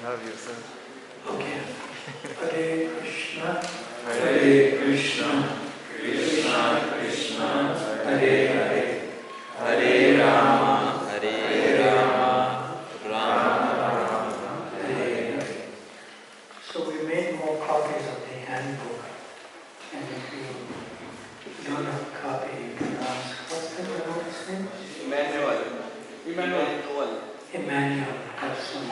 Love you, sir. Okay. Hare Krishna. Hare Krishna. Krishna Krishna. Hare Hare. Hare Rama. Hare Rama. Rama Rama. Hare Hare. So we made more copies of the handbook. And if you don't have a copy, you can ask. What's the note's name? Emmanuel has some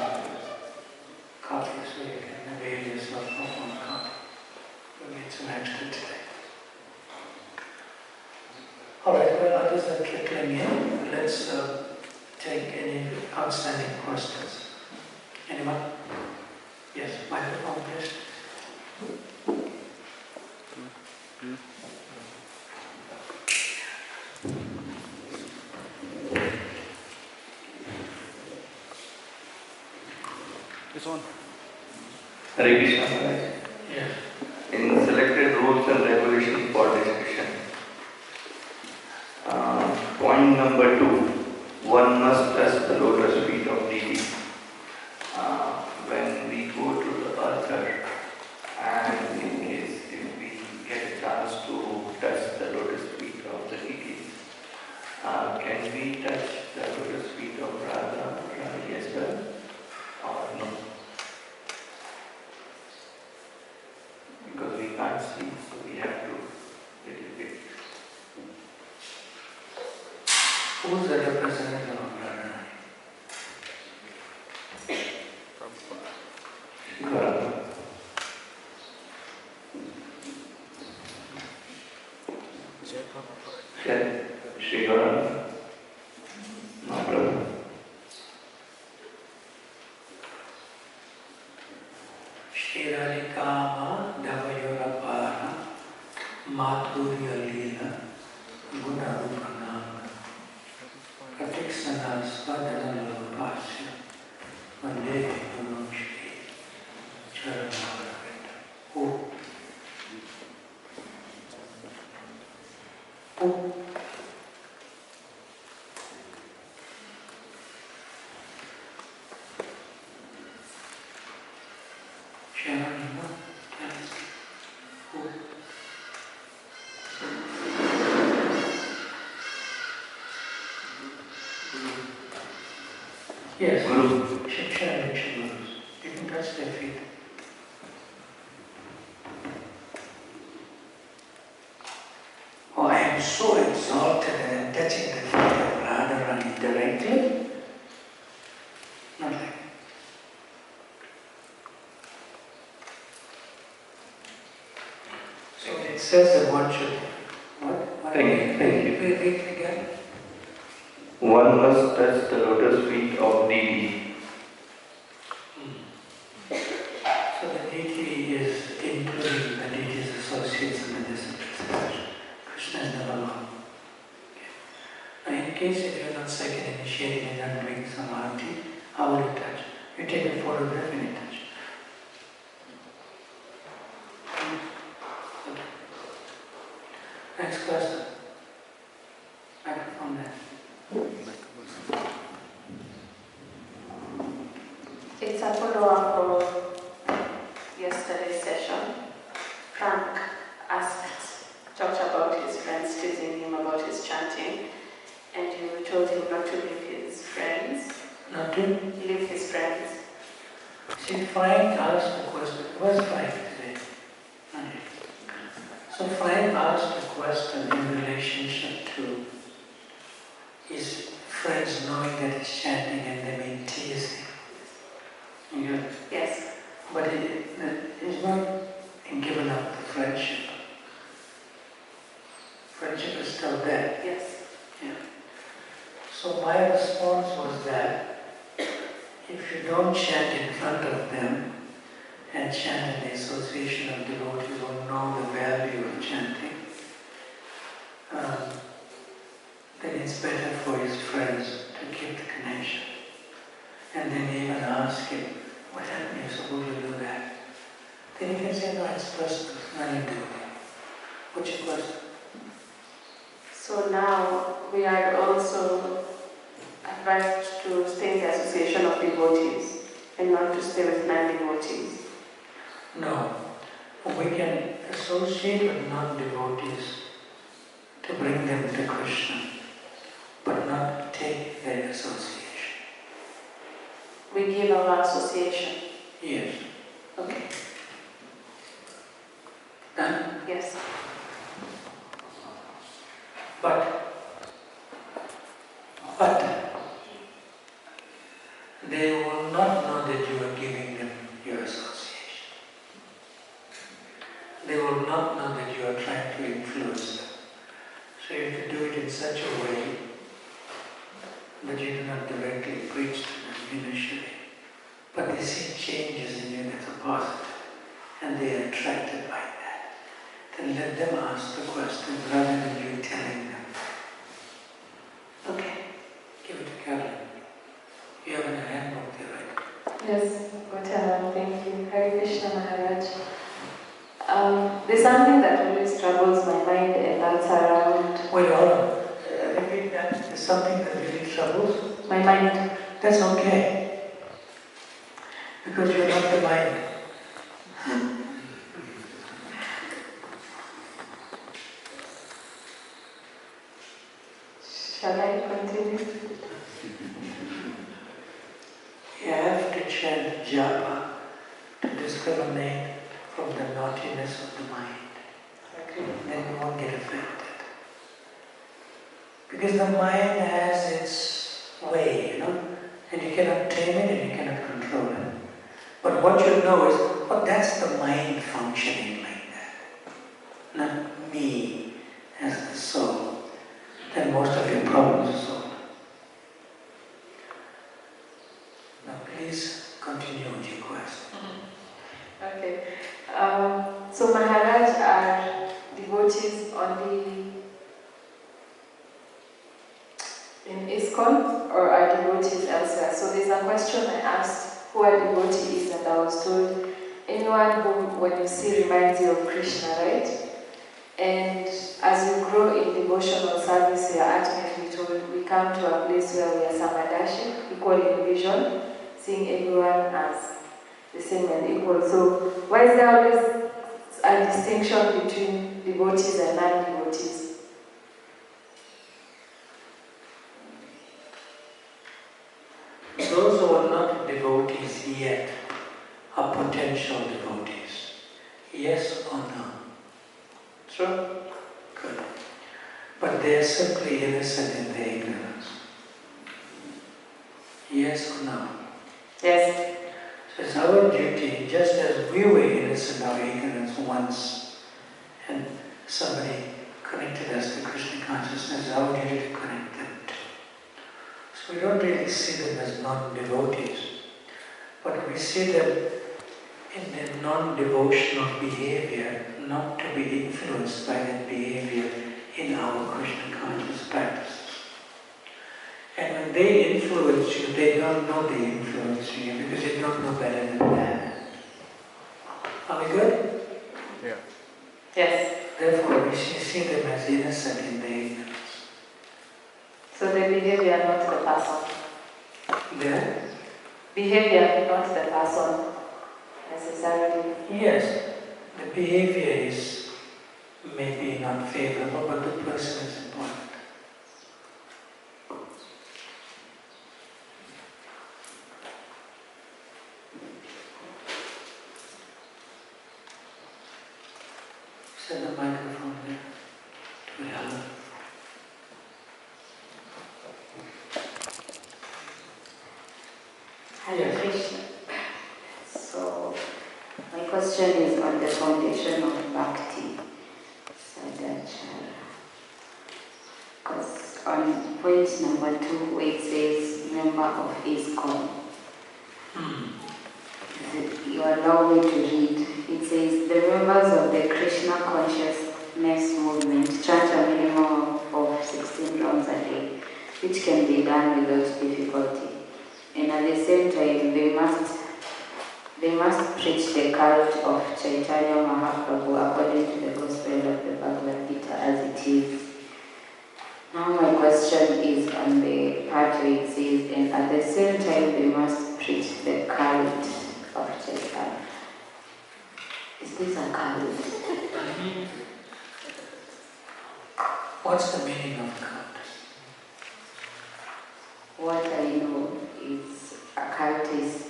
copies, so you can avail yourself of one copy. We'll get some extra today. Alright, well, others are trickling in. Let's take any outstanding questions. Anyone? Yes, microphone, please. This one. Hare Krishna Maharaj. Yes. In selected rules and regulations for discussion, point number 2, one must touch the lotus feet of deity. When we go to the altar, and in case if we get a chance to touch the lotus feet of the deity, can we touch the lotus feet of Radha Rani as well, or no? Because we can't see, so we have to little bit. Who's the representative of Radha? Gauranga. Shri Gauranga. Maharaj. Shri Radhikama Davayorapara Madhurya-lila Gunarupanama Pratiksana Svadanalapasya Vande Guru Shri Charanavravita. Oh. Oh. Yes, Guru. Shiksha Gurus. You can touch their feet. Oh, I am so exalted and I'm touching the feet of Radharani directly. Not like that. So it says that one should. What? Thank you. Read again. One must touch the lotus feet of deity. So the deity is including the deity's associates and the disciples. Krishna is the Bhagavan. Now in case if you're not second initiated and not doing some arti, how will you touch? You take a photograph and you touch. Okay. Next question. Microphone there. It's a follow-up of yesterday's session. Frank talked about his friends teasing him about his chanting, and you told him not to leave his friends. Not to? Leave his friends. See, Frank asked the question. Where's Frank today? Not here. So Frank asked a question in relationship to his friends knowing that he's chanting and they may tease him. You get it? Yes. But he's not given up the friendship. Friendship is still there. Yes. Yeah. So my response was that if you don't chant in front of them and chant in the association of devotees who know the value of chanting, then it's better for his friends to keep the connection. And then even ask him, what happened? You're supposed to do that. Then he can say, no, it's personal, nothing to do with it. What's your question? So now we are also advised to stay in the association of devotees and not to to stay with non-devotees? No. We can associate with non-devotees to bring them to Krishna, but not take their association. We give our association. Yes. Okay. Done? Yes. But they will not know that you are giving them your association. They will not know that you are trying to influence them. So you have to do it in such a way that you do not directly preach to them initially. But they see changes in you that are positive, and they are attracted by that. Then let them ask the question rather than you telling them. Okay. Give it to Carolyn. You have a handbook there, right? Yes, thank you. Hare Krishna Maharaj. There's something that always troubles my mind, and that's around... Wait, hold on. Repeat that. There's something that really troubles my mind. That's okay. Because you're not the mind. Shall I continue? You have to chant japa to discriminate from the naughtiness of the mind. Okay. Then you won't get affected. Because the mind has its way, and you cannot tame it and you cannot control it. But what you know is, oh, that's the mind functioning like that, not me as the soul. Then most of your problems are solved. Now please continue with your question. Okay. So Maharaj, are devotees only in ISKCON or are devotees elsewhere? So there's a question I asked, who a devotee is, and I was told anyone who, when you see, reminds you of Krishna, right? And as you grow in devotional service, you are ultimately told we come to a place where we are samadashi, equal in vision, seeing everyone as the same and equal. So why is there always a distinction between devotees and non-devotees? Those who are not devotees yet are potential devotees. Yes or no? True? Good. But they are simply innocent in their ignorance. Yes or no? Yes. So it's our duty, just as we were innocent of ignorance once, and somebody connected us to Krishna consciousness, it's our duty to connect them too. So we don't really see them as non-devotees, but we see them in their non-devotional behavior, not to be influenced by that behavior in our Krishna conscious practices. And when they influence you, they don't know they influence you because they don't know better than that. Are we good? Yeah. Yes. Therefore, we see them as innocent in their ignorance. So the behavior, not the person. Their Behavior, not the person, necessarily. Yes, the behavior is maybe not favorable, but the person is important. Set the microphone there. Do we have it? Hare Krishna. So, my question is on the foundation of Bhakti Sadacara. Because on point number 2, where it says member of ISKCON, you allow me to read. It says the members of the Krishna consciousness movement chant a minimum of 16 rounds a day, which can be done without difficulty. And at the same time, they must preach the cult of Chaitanya Mahaprabhu according to the Gospel of the Bhagavad Gita as it is. Now my question is on the part where it says, and at the same time they must preach the cult this a cult? What's the meaning of cult? What I know is a cult is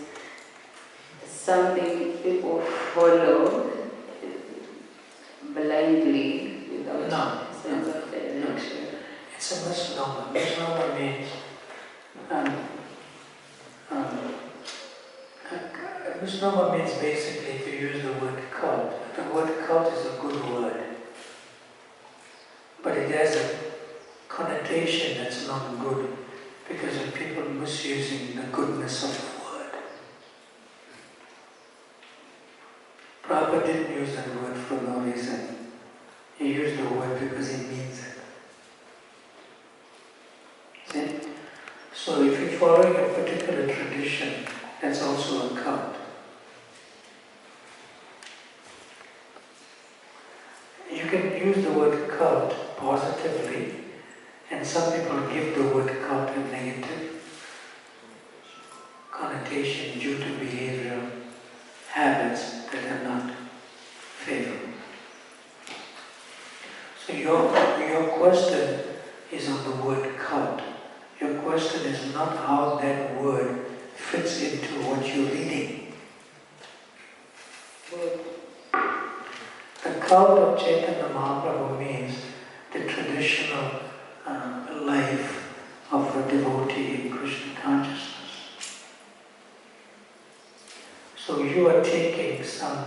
something people follow blindly without a sense of direction. It's a misnomer. Misnomer means misnomer means basically, if you use the word cult, the word cult is a good word, but it has a connotation that's not good because of people misusing the goodness of the word. Prabhupada didn't use that word for no reason. He used the word because he means it. See? So if you're following a particular tradition, that's also a cult. You can use the word cult positively, and some people give the word cult a negative connotation due to behavioral habits that are not favorable. So your question is on the word cult. Your question is not how that word fits into what you're reading. The cult of Chaitanya Mahaprabhu means the traditional life of a devotee in Krishna consciousness. So you are taking some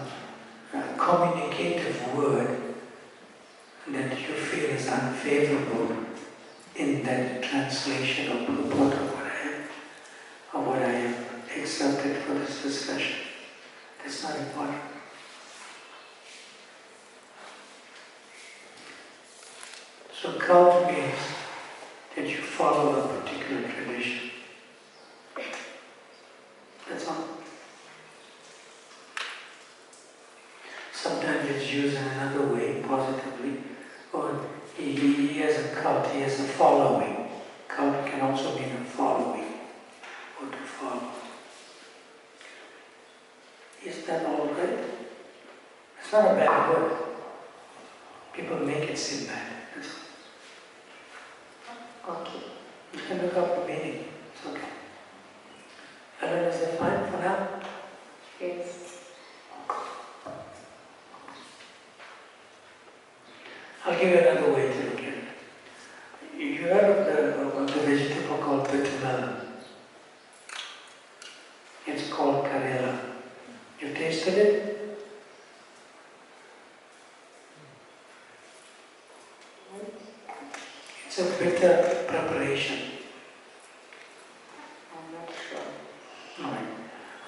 communicative word that you feel is unfavorable in that translation or purport of what I have accepted for this discussion. That's not important. So cult means that you follow a particular tradition. That's all. Sometimes it's used in another way, positively, or he has a cult, he has a following. Cult can also mean a following, or to follow. Is that all right? It's not a bad word. People make it seem bad. That's all. Okay. You can look up the meaning. It's okay. Ellen, is that fine for now? Yes. I'll give you another way to look at it. You heard of the vegetable called bitter melon. It's called karela. You tasted it? It's a bitter preparation. I'm not sure. Alright.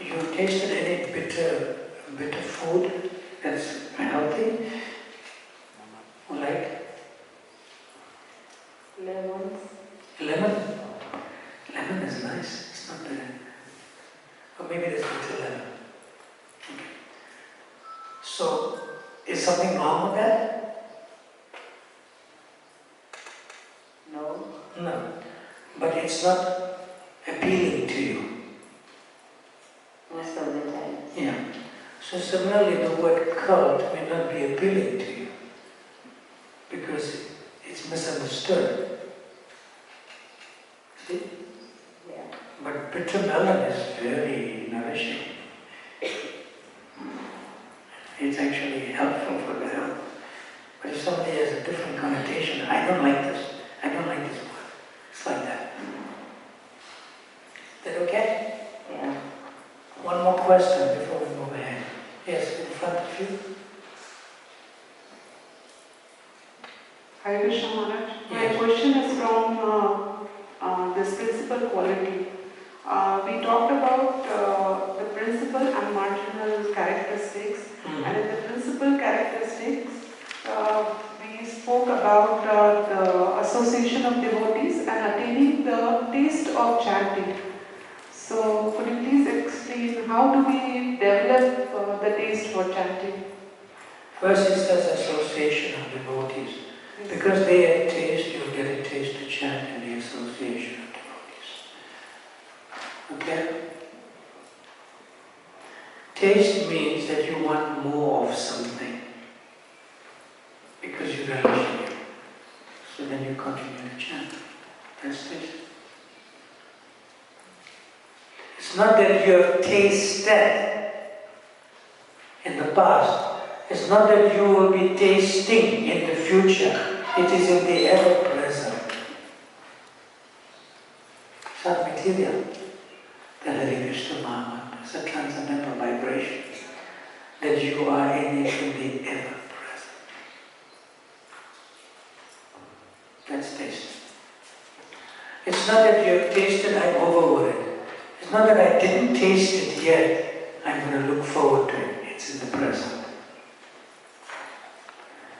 You tasted any bitter food that's healthy? Like Lemons. lemon? Lemon is nice. It's not bitter. Or maybe there's bitter lemon. Okay. So, is something wrong with that? No. No. But it's not appealing to you. Most of the time. Yeah. So similarly, the word cult may not be appealing to you because it's misunderstood. See? Yeah. But bitter melon is very nourishing. It's actually helpful for the health. But if somebody has a different connotation, I don't like this word. It's like that. Is that okay? Yeah. One more question before we move ahead. Yes, in front of you. Hare Krishna Maharaj. Yes. My question is from this principal quality. We talked about the principal and marginal characteristics, and in the principal characteristics, we spoke about the association of devotees and attaining the taste of chanting. So, could you please explain how do we develop the taste for chanting? First it says association of devotees. Because they have taste, you'll get a taste to chant in the association of devotees. Okay? Taste means that you want more of something because you relish it. So then you continue to chant. That's taste. It's not that you have tasted in the past. It's not that you will be tasting in the future. It is in the ever-present. It's not material. The Hare Krishna Maha is a transcendental vibration that you are in it in the ever-present. That's taste. It's not that you have tasted, I'm over with it. It's not that I didn't taste it yet, I'm going to look forward to it. It's in the present.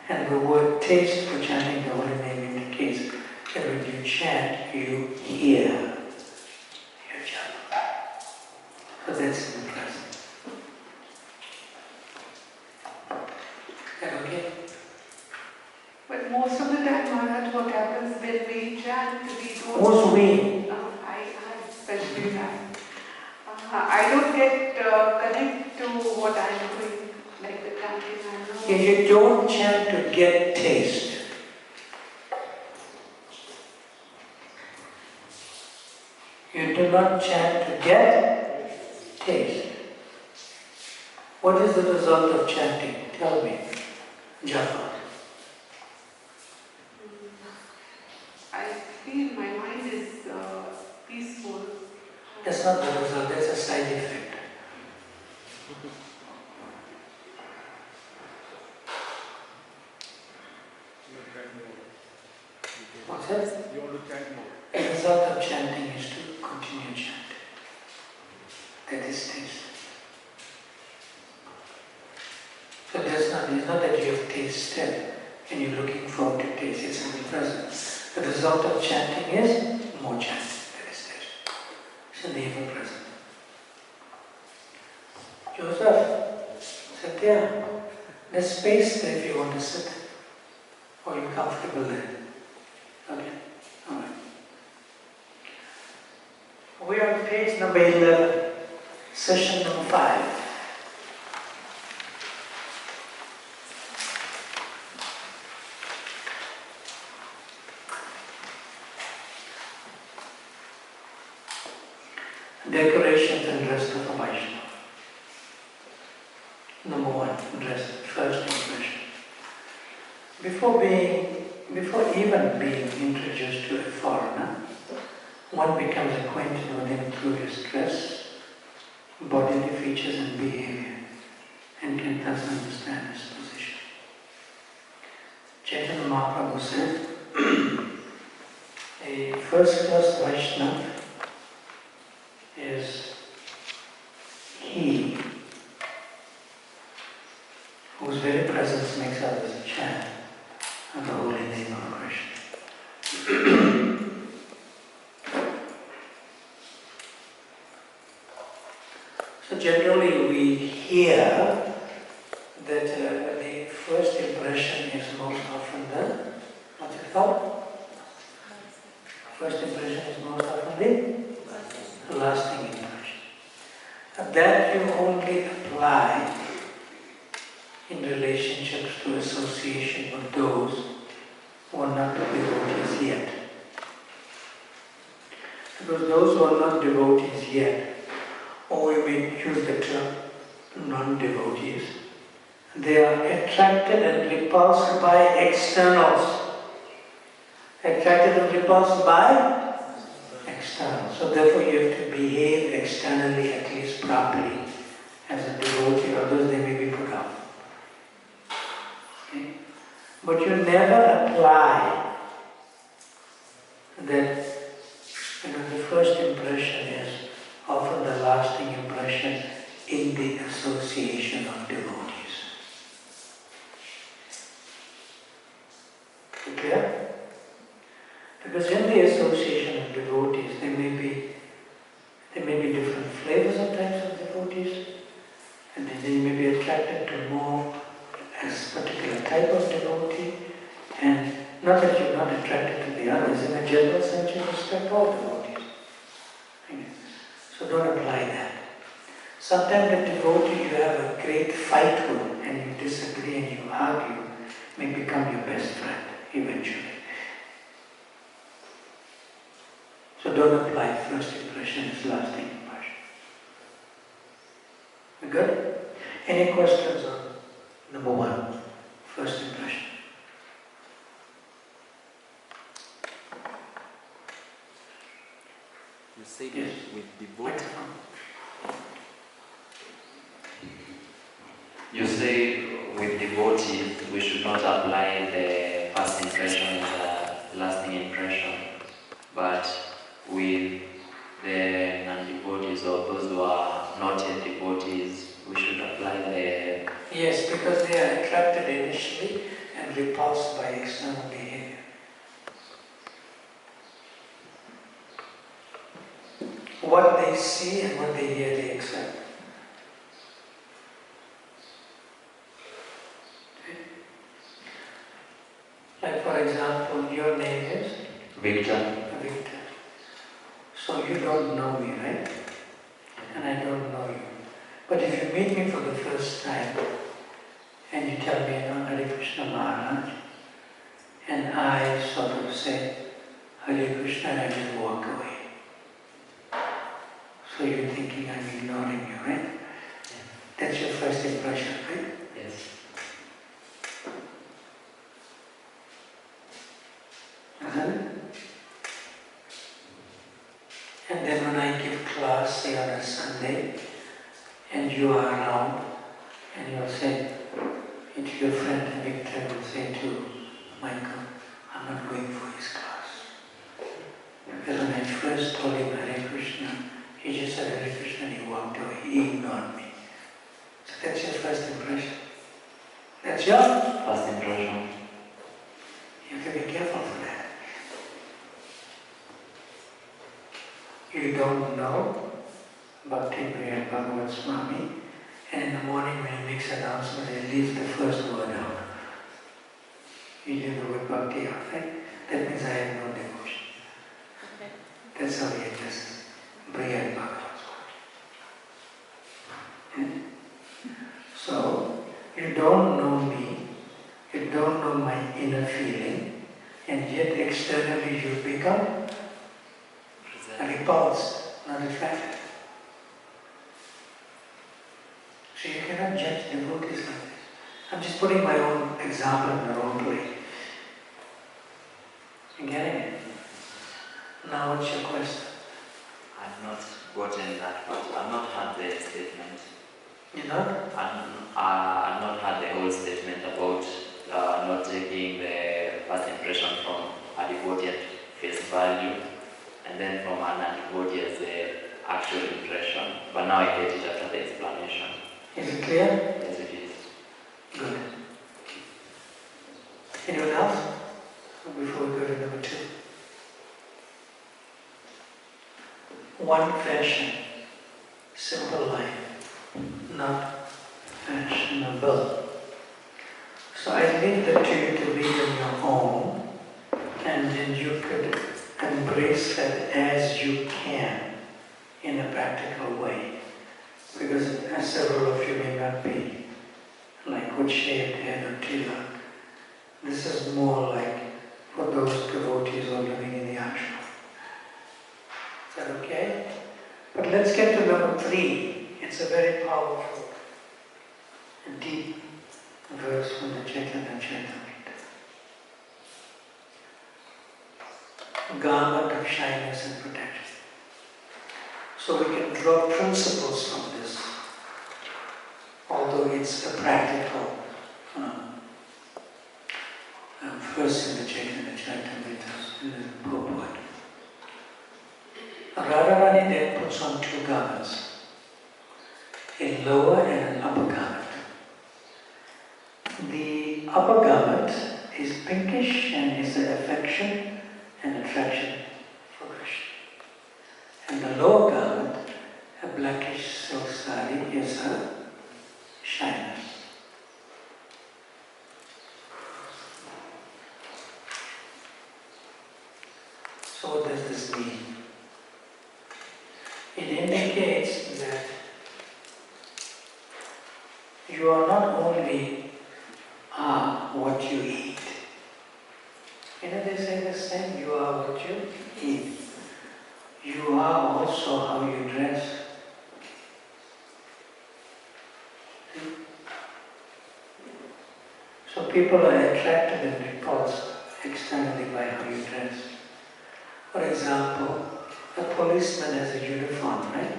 And the word taste for chanting the holy name indicates that when you chant, you hear your japa. So that's in the present. Is that okay? But most of the time, Maharaj, what happens when we chant, we don't... Who's we? I especially that. I don't get connect to what I'm doing, like the chanting. I know. If you don't chant to get taste, you do not chant to get taste. What is the result of chanting? Tell me. Japa. I feel my mind is peaceful. That's not the result, that's a side effect. What's that? You want to chant more. The result of chanting is to continue chanting. That is taste. So it's not that you have tasted and you're looking forward to taste, it's in the present. The result of chanting is more chanting. That is taste. It's in the ever present. Joseph, Satya, there's space there if you want to sit. Or you're comfortable there. Okay, alright. We're on page number 11, session number 5. Decorations and dress of a Vaishnava. Number 1, dress, first impression. Before even being introduced to a foreigner, one becomes acquainted with him through his dress, bodily features and behavior, and can thus understand his position. Chaitanya Mahaprabhu said, a first-class Vaishnava is he whose very presence makes others chant the holy name of Krishna. So generally we hear that the first impression is most often the, what's it called? First impression is most often the lasting impression. That you only apply in relationships to association with those who are not devotees yet. Because those who are not devotees yet, or we may use the term non-devotees, they are attracted and repulsed by externals. Attracted and repulsed by externals. So therefore you have to behave externally at least properly as a devotee, others they may be put off. Okay? But you never apply that, the first impression is often the lasting impression in the association of devotees. Clear? Because in the association of devotees, there may be different flavors of types of devotees, and then they may be attracted to more a particular type of devotee, and not that you're not attracted to the others, in a general sense you respect all devotees. So don't apply that. Sometimes the devotee you have a great fight with and you disagree and you argue may become your best friend eventually. So don't apply first impression as lasting impression. We good? Any questions on number 1, first impression? You say Yes. with devotee. You say with devotees we should not apply the first impression as a lasting impression, but with the non-devotees or those who are not yet devotees, we should apply the... Yes, because they are attracted initially and repulsed by external behavior. What they see and what they hear, they accept. Like for example, your name is? Victor. Victor. So you don't know me, right? And I don't know you. But if you meet me for the first time and you tell me, Hare Krishna Maharaj, and I sort of say, Hare Krishna, and I just walk away. So you're thinking I'm ignoring you, right? That's your first impression, right? Yes. And then when I give class, say on a Sunday, and you are around, and you'll say, to your friend Victor will say to Michael, I'm not going for his class. Because when I first told him Hare Krishna, he just said Hare Krishna and he walked away. He ignored me. So that's your first impression. That's your First impression. You have to be careful for that. You don't know Bhakti Brhat Bhagavata Swami, and in the morning when he makes announcement, he leaves the first word out. You leave the word Bhakti out, right? That means I have no devotion. Okay. That's how he addresses Brhat Bhagavata Swami. Yeah? So, you don't know me, you don't know my inner feeling, and yet externally you become repulsed, not attracted. So you cannot judge devotees like this. I'm just putting my own example in the wrong way. You getting it? Now what's your question? I've not gotten that part. I've not had the statement. You know? I've not had the whole statement about not taking the first impression from a devotee at face value, and then from an non-devotee as the actual impression. But now I get it after the explanation. Is it clear? Yes, it is. Good. Anyone else? Before we go to number 2. One fashion, simple life, not fashionable. So I leave that to you to read on your own, and then you could embrace that as you can in a practical way. Because several of you may not be like with shaved head or tilak. This is more like for those devotees who are living in the ashram. Is that okay? But let's get to number 3. It's a very powerful and deep verse from the Chaitanya Charitamrita. Garment of shyness and protection. So we can draw principles from this, although it's a practical verse in the Chaitanya Charitamrita in the purport. Radharani then puts on 2 garments, a lower and an upper garment. The upper garment is pinkish and is an affection and attraction for Krishna. And the lower garment, a blackish silk sari, is her shyness. So what does this mean? It indicates that You are not only what you eat. You know, they say the same, you are what you eat. You are also how you dress. So people are attracted and repulsed externally by how you dress. For example, a policeman has a uniform, right?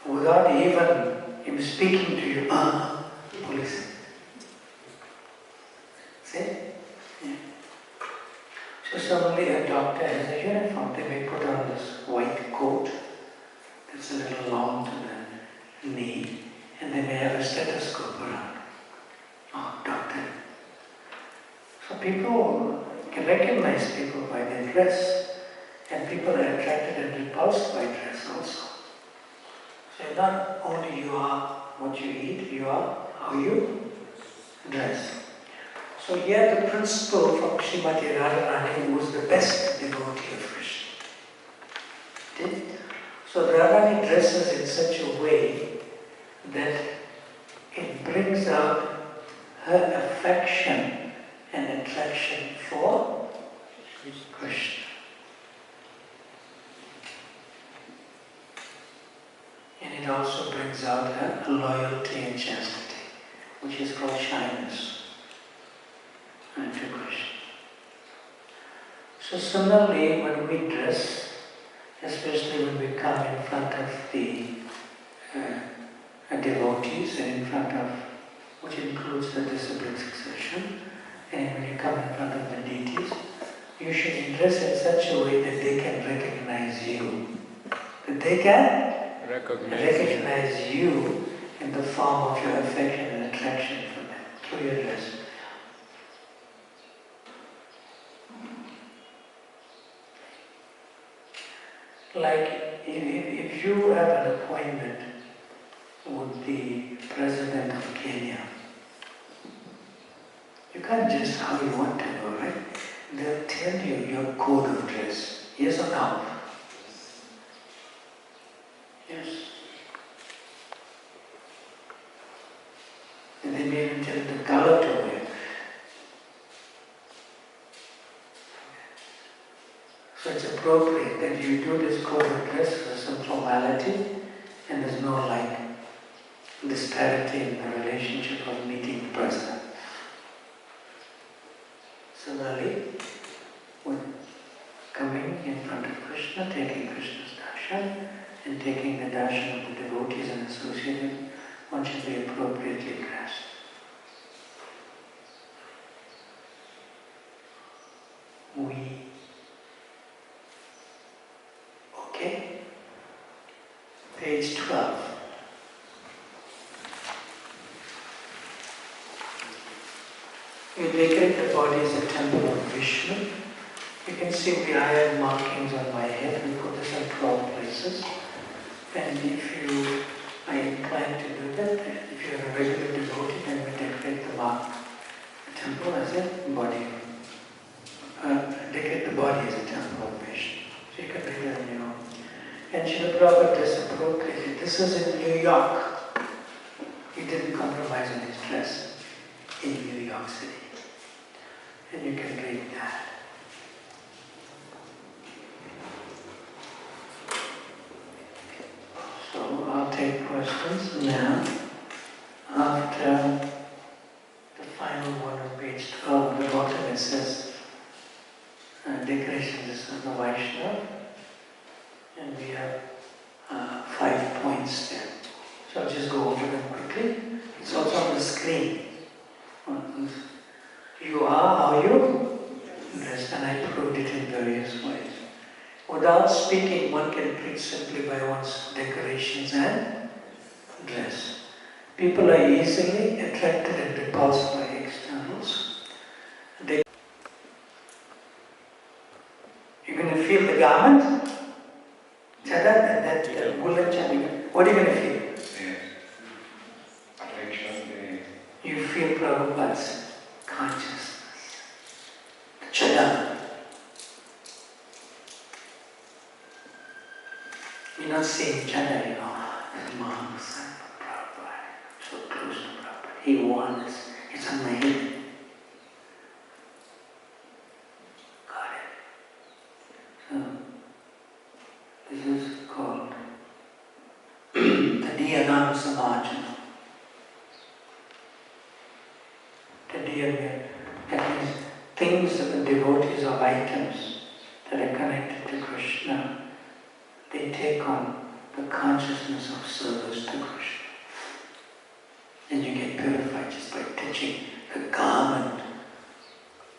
Without even him speaking to you, police. See? Yeah. So suddenly a doctor has a uniform. They may put on this white coat that's a little long to the knee, and they may have a stethoscope around. Oh, doctor. So people can recognize people by their dress, and people are attracted and repulsed by dress also. So not only you are what you eat, you are how you dress. So here the principle from Srimati Radharani, who was the best devotee of Krishna. Did? So Radharani dresses in such a way that it brings out her affection and attraction for Krishna. And it also brings out her loyalty and chastity, which is called shyness to Krishna. So similarly, when we dress, especially when we come in front of the devotees and in front of, which includes the discipline succession, and when you come in front of the deities, you should dress in such a way that they can recognize you. That they can recognize you in the form of your affection and attraction for them through your dress. Like if you have an appointment with the president of Kenya, you can't just how you want to go, right? They'll tell you your code of dress. Yes or no? Yes. And they may even tell you the color to wear. So it's appropriate that you do this code of dress for some formality, and there's no like disparity in the relationship of meeting the president. Similarly, when coming in front of Krishna, taking Krishna's darshan, and taking the darshan of the devotees and associated, one should be appropriately dressed. Okay? Page 12. We decorate the body as a temple of Vishnu. You can see I have markings on my head. We put this in 12 places. And if you are inclined to do that, if you are a regular devotee, then we decorate the temple as a body. Decorate the body as a temple of Vishnu. So you can do that on your own. And Srila Prabhupada disappropriated. This is in New York. He didn't compromise on his dress in New York City. And you can read that. So I'll take questions now. After the final one on page 12, at the bottom it says decorations of the Vaishnava, and we have 5 points there. So I'll just go over them quickly. It's also on the screen. You are how you dress, and I proved it in various ways. Without speaking, one can preach simply by one's decorations and dress. People are easily attracted and repulsed by externals. You're going to feel the garment? That woolen chador. What are you going to feel? Yes. Attraction. You feel Prabhupada's consciousness. The chador. You're not seeing chador, Prabhupada. He won us. It's on my head. Got it. So, this is called the Dhyana Samajana. The Dhyana, that means things that the devotees or items that are connected to Krishna, they take on the consciousness of service to Krishna. And you get purified just by touching the garment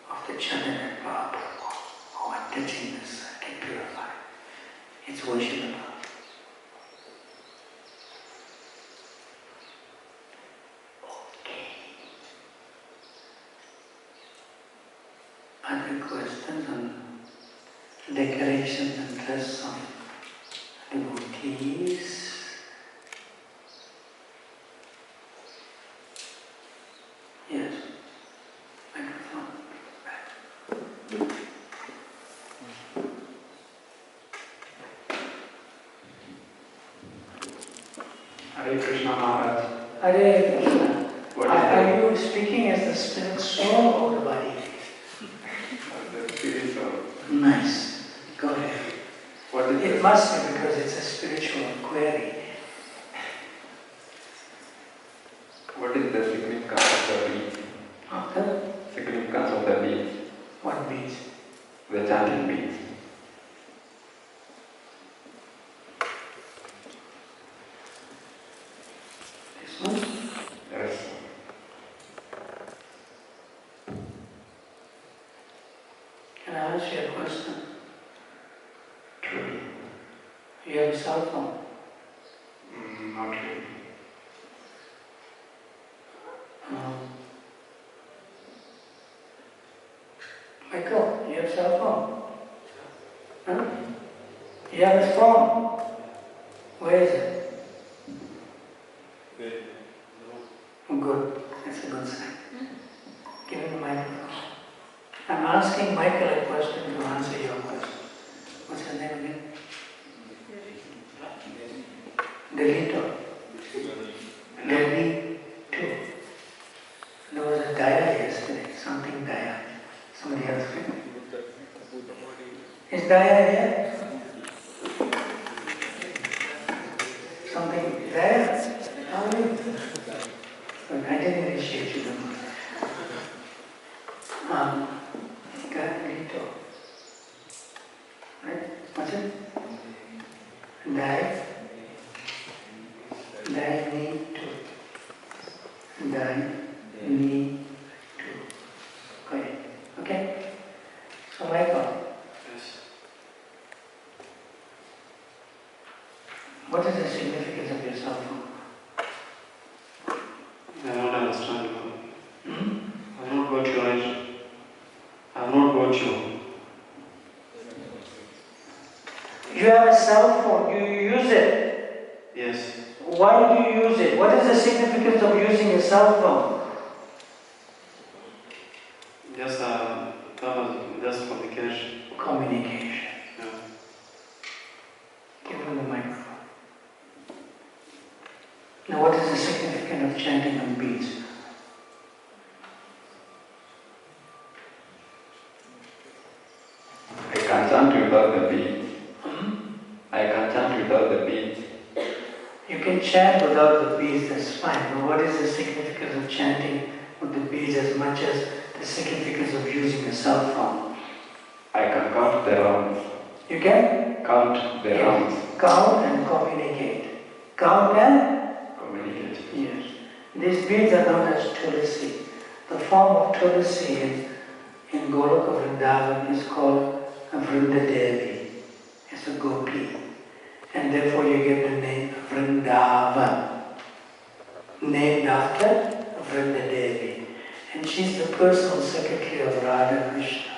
of the Chaitanya Prabhu. Oh, I'm touching this, I get purified. It's worshipable. Okay. Other questions on decoration and dress of devotees? Yes. Microphone. Hare Krishna Maharaj. Hare Krishna. What is Are you speaking as the spirit soul or the body? the spirit soul? Nice. Go ahead. What is It must be because it's a spiritual query. What is the significance of the beads? Okay. Significance of the beads? What beads? The chanting beads. This one? Yes. Can I ask you a question? Truly. You have a cell phone? Not really. Michael, you have a cell phone? Huh? You have a phone? Where is it? Oh, good. That's a good sign. Give him the microphone. I'm asking Michael a question to answer your question. What's his name again? Delito. Delito. There was a Daya yesterday, something Daya. Somebody else. Is Daya here? Something Daya? How are you? But I didn't initiate you. Delito. Right? What's it? Daya. Daya need to. Daya need to. Okay? So Michael. Yes. What is the significance of your cell phone? I don't understand. Hmm? I don't got you right. I don't got you. You have a cell phone, you use it. Yes. Why do you use it? What is the significance of using a cell phone? Just communication. Communication. Yeah. Give him the microphone. Now what is the significance of chanting on beads? I can chant without the beads. Hmm? I can chant without the beads. You can chant without the beads, that's fine. But what is the significance of chanting with the beads as much as the significance of using a cell phone? I can count the rounds. You can? Count the rounds. Count and communicate. Count and? Communicate. Yes. These beads are known as tulsi. The form of tulsi in Goloka Vrindavan is called a Vrindadevi. It's a gopi. And therefore you get the name Vrindavan. Named after Vrindadevi. And she's the personal secretary of Radha Krishna.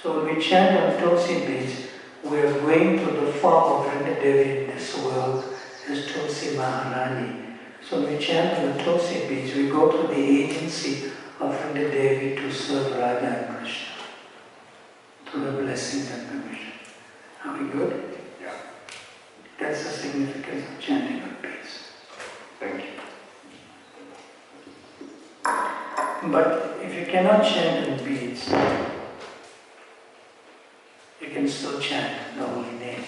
So when we chant on Tulsi beads, we are going to the form of Vrindadevi in this world as Tulsi Maharani. So when we chant on the Tulsi beads, we go to the agency of Vrindadevi to serve Radha and Krishna. To her blessings and permission. Are we good? Yeah. That's the significance of chanting on beads. Thank you. But if you cannot chant in beads, you can still chant the holy name.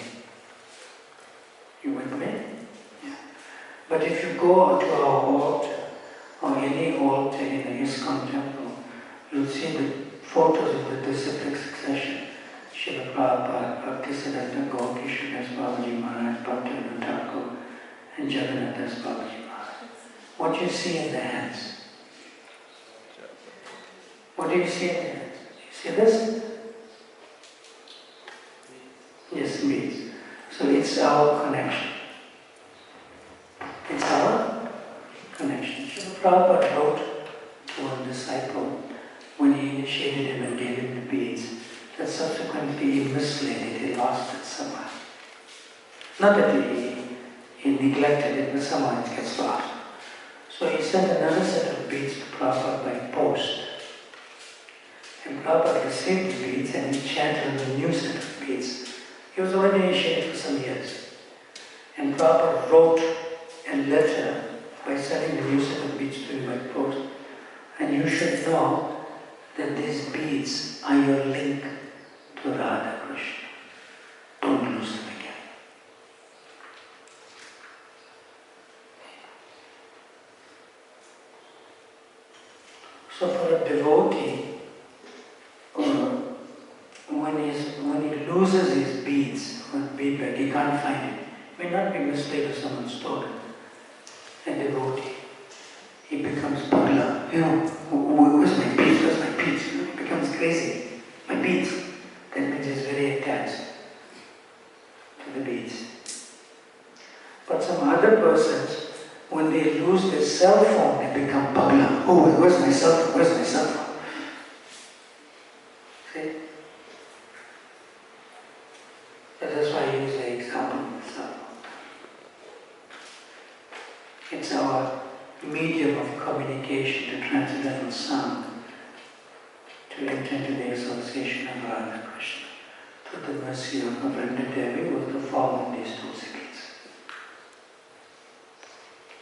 You with me? Yeah. But if you go to our altar, or any altar in the ISKCON temple, you'll see the photos of the disciplic succession. Srila Prabhupada, Bhakti Sadacara, Gaurkishore Babaji Maharaj, Bhakti Brhat and Jagannath Babaji Maharaj. What do you see in their hands? What do you see in their hands? You see this? Yes, beads. So it's our connection. It's our connection. Srila Prabhupada wrote to one disciple when he initiated him and gave him the beads, that subsequently he mislaid it, he lost it somewhere. Not that he neglected it, but somehow it gets lost. So he sent another set of beads to Prabhupada by post. And Prabhupada received the beads and he chanted on the new set of beads. He was already initiated for some years. And Prabhupada wrote a letter by sending the new set of beads to him by post. And you should know that these beads are your link to Radha Krishna. Don't lose them again. So for a devotee, when he loses his beads or bead bag, he can't find it. It may not be mislaid or someone stole it. A devotee, he becomes Bhagla. Where's my beads? Where's my beads? He becomes crazy. My beads. That means he's very attached to the beads. But some other persons, when they lose their cell phone, they become Bhagla. Oh, where's my cell phone? Where's my cell phone? See? So that's why I use the example of the cell phone. It's our medium of communication to transcendental sound, to enter into the association of Radha Krishna, through the mercy of Vrinda Devi with the fall in these two beads.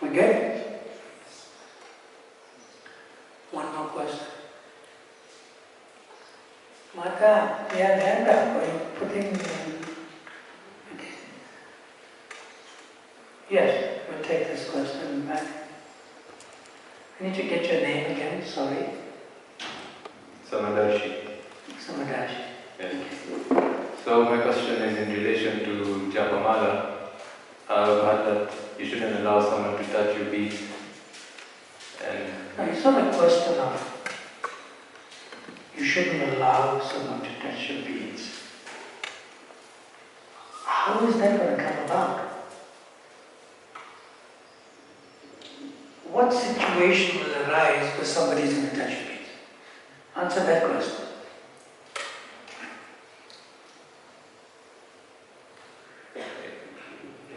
We get it? One more question. Mata, you have hand up, are you putting... Okay. Yes, we'll take this question back. I need to get your name again, sorry. Samadashi. Samadashi. Yes. So my question is in relation to Japamala. I've heard that you shouldn't allow someone to touch your beads. And Now it's not a question of you shouldn't allow someone to touch your beads. How is that going to come about? What situation will arise where somebody is going to touch your beads? Answer that question.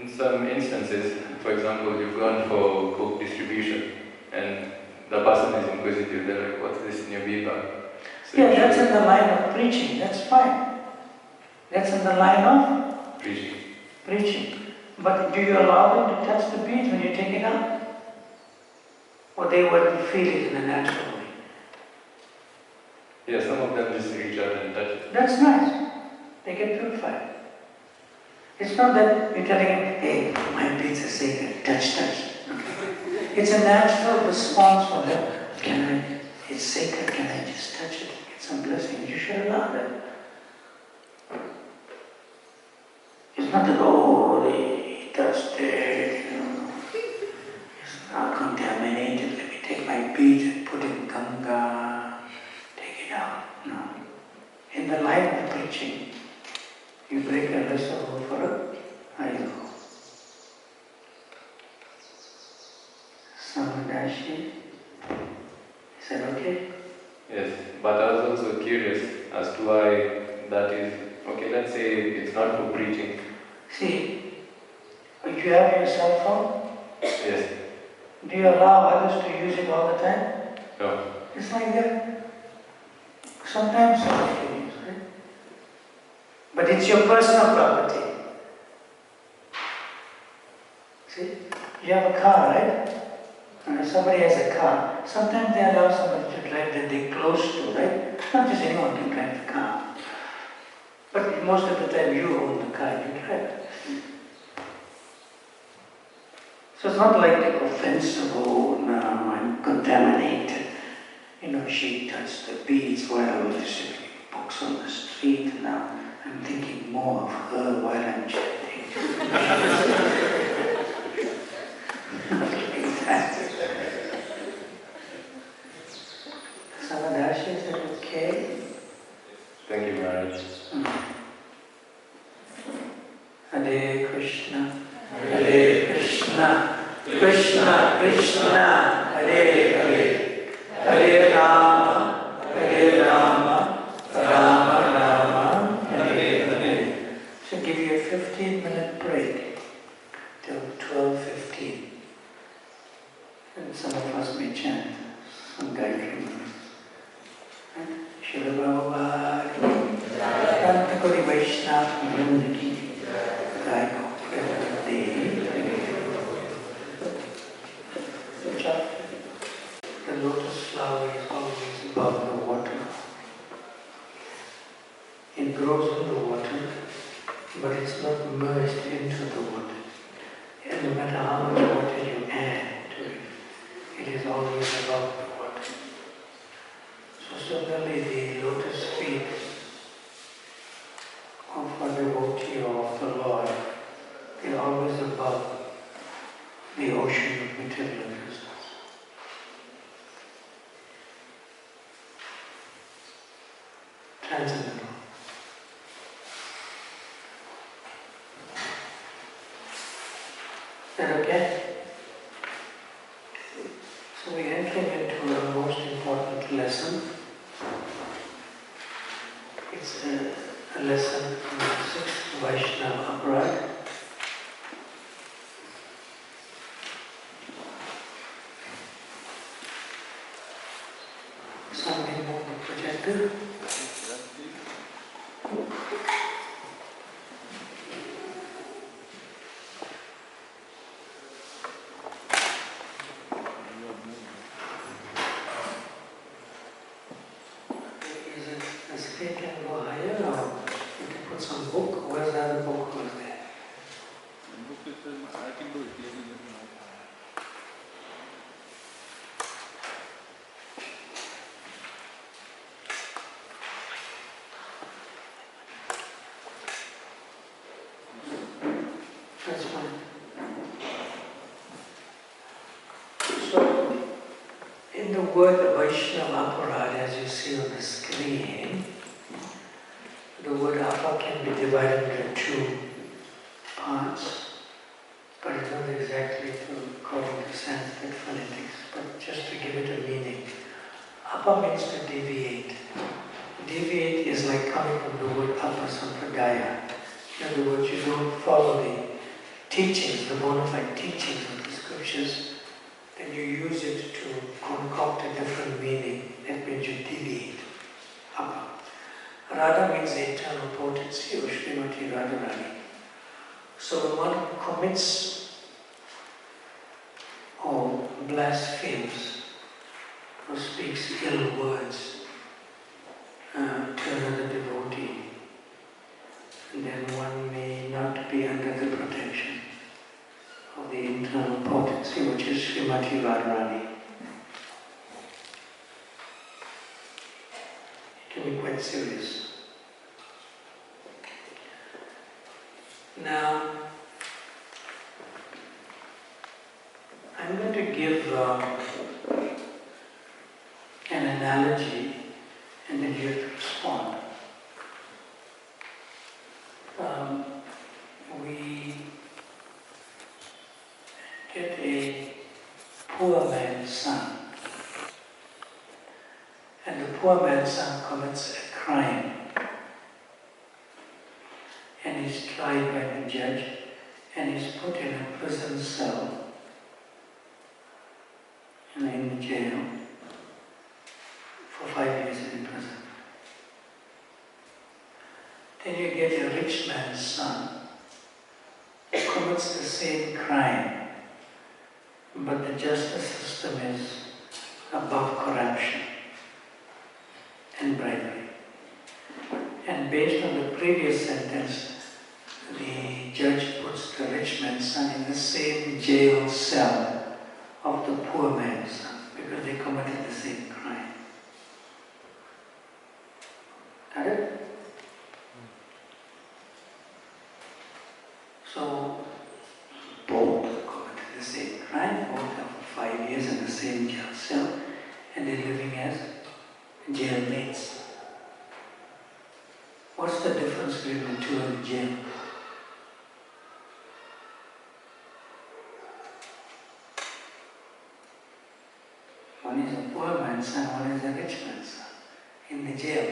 in some instances, for example, you've gone for book distribution and the person is inquisitive, they're like, what's this in your bead bag? So Yeah, that's in the line of preaching, that's fine. That's in the line of preaching. But do you allow them to touch the beads when you take it out? Or they wouldn't feel it in a natural way? Yeah, some of them just reach out and touch it. That's nice. They get purified. It's not that you're telling them, hey, my beads are sacred, touch. Okay. It's a natural response for them. It's sacred, can I just touch it, get some blessings? You should allow that. It's not that, oh, they touched it, it's not contaminated, let me take my beads and put it in Ganga, take it out. No. In the light of preaching, you break a lesson for a higher. Samadashi, is that okay? Yes, but I was also curious as to why that is. Okay, let's say it's not for preaching. See, if you have your cell phone, Yes. do you allow others to use it all the time? No. It's like that. Sometimes somebody can use it. But it's your personal property. See, you have a car, right? Somebody has a car. Sometimes they allow somebody to drive that they're close to, right? Not just anyone can drive the car. But most of the time you own the car, you drive it. So it's not like offensive, oh no, I'm contaminated. She touched the beads while I was receiving books on the street. Now I'm thinking more of her while I'm chanting. Samadashi, is that okay? Thank you, Maharaj. Hare Krishna, Hare Krishna, Krishna Krishna, Hare Hare, Hare Rama, Hare Rama, Rama Rama, Hare Hare. So give you a 15-minute break till 12:15. And some of us may chant some Gayatri Mantra. Shri Prabhupada, Ranta Vaishnava Vrinda ki Jai Go Premanande. The lotus flower is always above the water. It grows in the water, but it's not merged into the water. And no matter how much water you add to it, it is always above the water. So similarly, the lotus feet of a devotee or of the Lord, they are always above the ocean of material existence. Transcendental. Is that okay? So we're entering into a most important lesson. It's a lesson from the 6th Vaishnava Aparad. Somebody move the projector. Can go higher, or you can put some book. Where's the other book was there? That's fine. So, in the word Vaishnava Aparad, as you see on the screen, the word apa can be divided into two parts, but it's not exactly according to Sanskrit phonetics, but just to give it a meaning. Apa means to deviate. Deviate is like coming from the word apa sampradaya. In other words, you don't follow the teachings, the bona fide teachings of the scriptures, then you use it to concoct a different meaning. That means you deviate. Apa. Radha means the eternal potency of Srimati Radharani. So when one commits or blasphemes or speaks ill words to another devotee, then one may not be under the protection of the internal potency, which is Srimati Radharani. It can be quite serious. Now, I'm going to give an analogy, and then you have to respond. We get a poor man's son, and the poor man's son commits a crime, and is tried by the judge, and is put in a prison cell, in the jail, for 5 years in prison. Then you get a rich man's son, who commits the same crime, But the justice system is above corruption and bribery. And based on the previous sentence, the judge puts the rich man's son in the same jail cell of the poor man's son because they committed the same crime. Got it? So, both committed the same crime, both have 5 years in the same jail cell, and they're living as jailmates. What's the difference between the two in jail? One is a poor man's son, one is a rich man's son in the jail.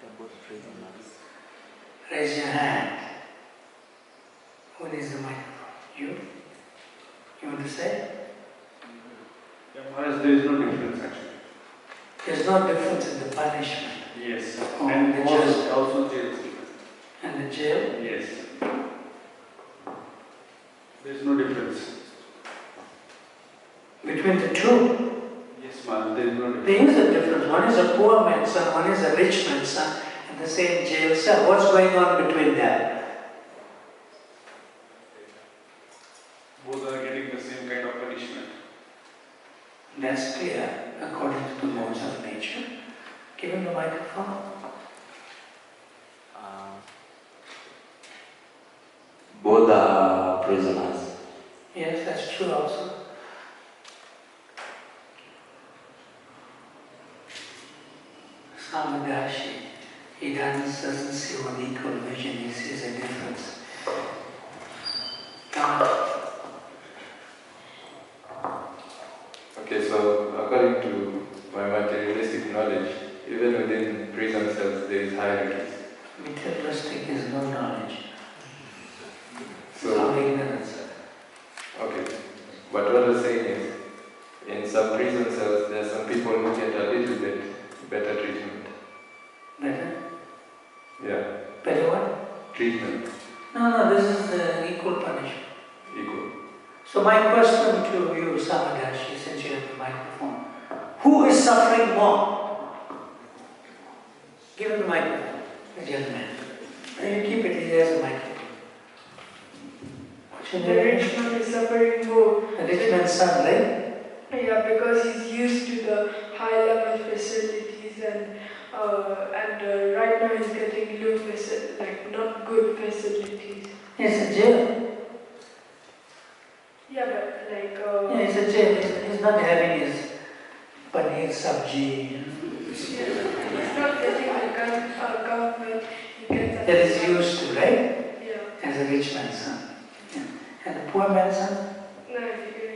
They're both prisoners. Raise your hand. Who needs the microphone? You? You want to say? Yeah, Maharaj, there is no difference actually. There's no difference in the punishment. Yes. Oh, And the jail. also jail. And the jail? Yes. There is no difference. Between the two? Yes, Maharaj, there is no difference. There is a difference. One is a poor man's son, one is a rich man's son, in the same jail cell. What's going on between them? Both are getting the same kind of punishment. That's clear, according to the laws of nature. Give him the microphone. Both are prisoners. Yes, that's true also. Samadashi, he doesn't see one equal vision, he sees a difference. Come on. Okay, so according to my materialistic knowledge, even within prison cells there is hierarchy. Materialistic is no knowledge. So, Some ignorance. okay, but what I'm saying is, in some prison cells there are some people who get a little bit better treatment. Better? Yeah, Better what? treatment, No, this is equal punishment. equal. So my question to you, Samadashi, since you have the microphone, who is suffering more? Give him the microphone, the gentleman. And you keep it, he has a microphone. What's your The name? rich man is suffering more. The rich man's son, right? Yeah, because he's used to the high level facilities and right now he's getting low facilities, like not good facilities. It's a jail. Yeah, but like... Yeah, it's a jail. He's not having his paneer sabji. He's not getting the government, he gets... That is used to, right? Yeah. As a rich man's son. Yeah. And the poor man's son? No,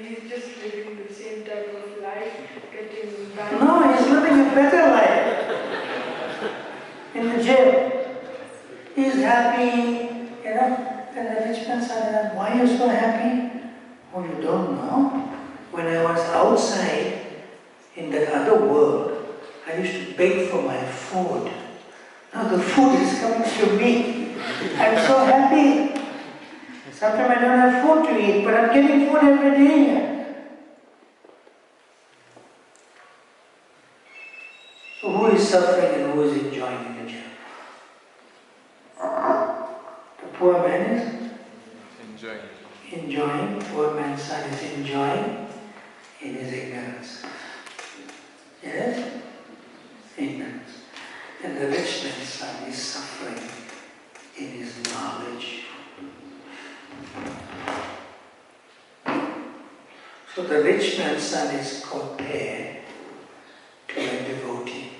he's just living the same type of life, getting bad... No, he's living a better life. In the jail. He's happy, you know, and the rich man's son, why are you so happy? Oh, you don't know? When I was outside in that other world, I used to beg for my food. Now the food is coming to me. I'm so happy. Sometimes I don't have food to eat, but I'm getting food every day here. So who is suffering and who is enjoying in the jail? The poor man is enjoying, poor man's son is enjoying in his ignorance. Yes? Ignorance. And the rich man's son is suffering in his knowledge. So the rich man's son is compared to a devotee.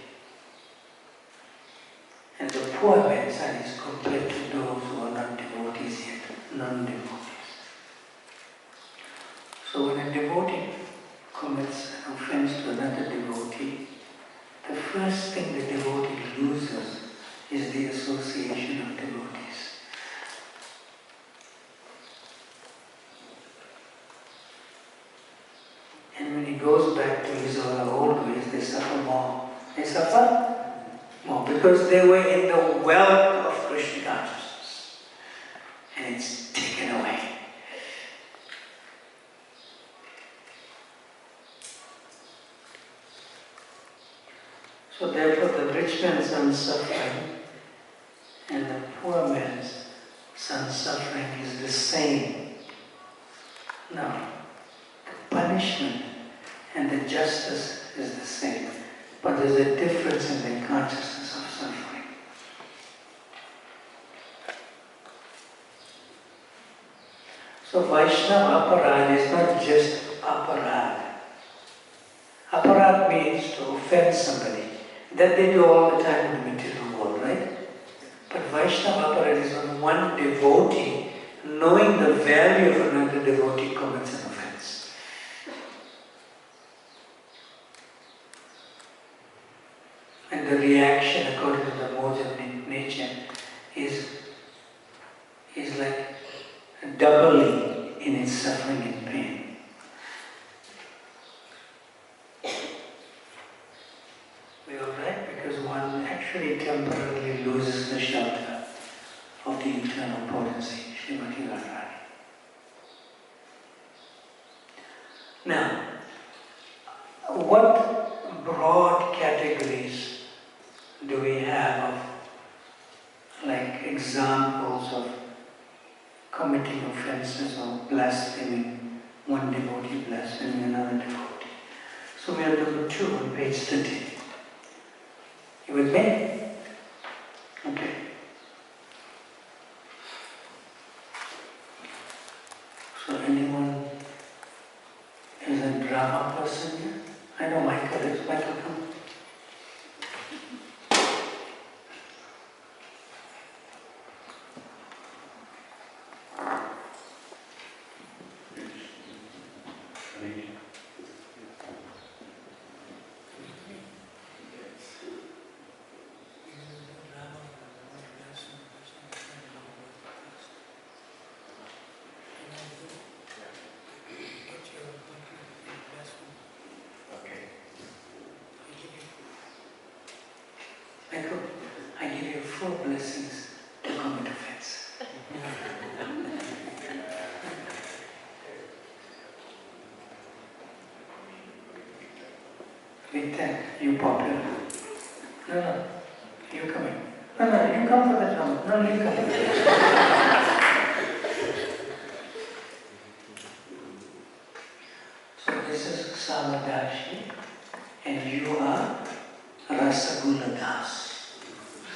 And the poor man's son is compared to those who are not devotees yet, non-devotees. So when a devotee commits an offense to another devotee, the first thing the devotee loses is the association of devotees. And when he goes back to his old ways, they suffer more. They suffer more because they were in the wealth of Krishna consciousness. And it's taken away. So therefore the rich man's suffering and the poor man's suffering is the same. Now, the punishment and the justice is the same, but there's a difference in the consciousness of suffering. So Vaishnava aparad is not just aparad. Aparad means to offend somebody. That they do all the time in the material world, right? But Vaishnava aparad is when one devotee, knowing the value of another devotee, commits an offense. And the reaction according to the modes of nature is like doubling in its suffering and pain. We all right? Because one actually temporarily loses the shelter of the internal potency, Srimati Radharani. Now, what broad categories do we have of like examples of committing offenses or blaspheming, one devotee blaspheming another devotee? So we are number 2 on page 13. You with me? Okay. So anyone is a drama person here? I know Michael is. Michael, come. Michael, I give you 4 blessings to commit offense. With that, you popular. No, you come in. No, you come for the drama. No, you come for the drama. So this is Samadashi, and you are Rasagula Das.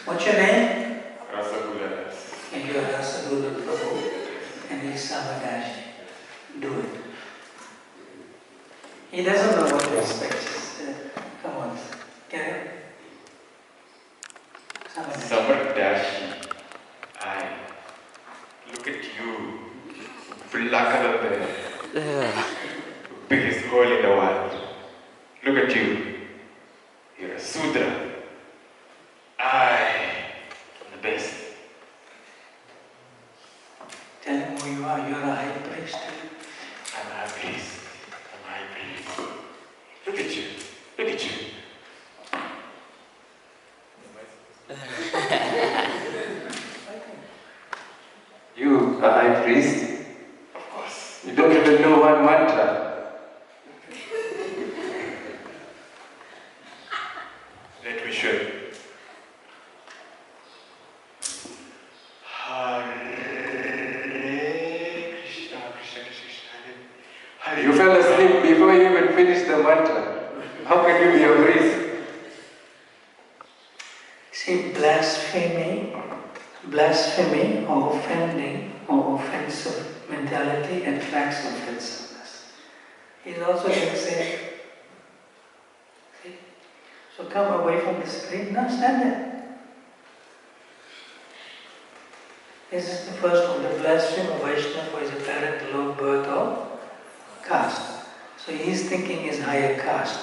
What's your name? Rasagula Das. And you are Rasagula Prabhu, and he is Samadashi. Do it. He doesn't know what to expect. Come on, get it? Samadashi. I look at you. Blacker than the biggest hole in the world. Look at you. You're a Sudra. I am the best. Tell him who you are. You're a high priest. I'm a high priest. I'm a high priest. Look at you. Look at you. You, a high priest? Of course. You don't even know one mantra. Let me show you. You fell asleep before you even finished the mantra. How can you be a priest? See, blasphemy or offending or offensive mentality attracts offensiveness. He's also going to say, see? So come away from the screen. No, stand there. This is the first one, the blasphemy of Vaishnava for his apparent low birth or caste. So he's thinking is higher caste,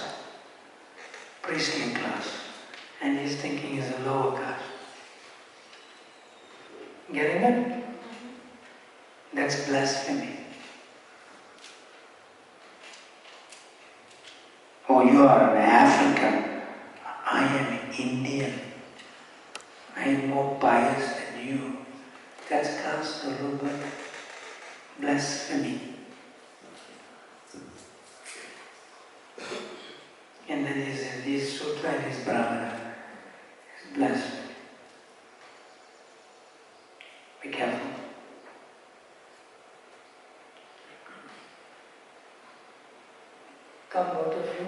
priestly class, and he's thinking is a lower caste. Getting it? That's blasphemy. Oh, you are an African. I am Indian. I am more pious than you. That's caste or low birth. Blasphemy. And then he says, his sutra and his brahmana is blessed. Be careful. Come, both of you.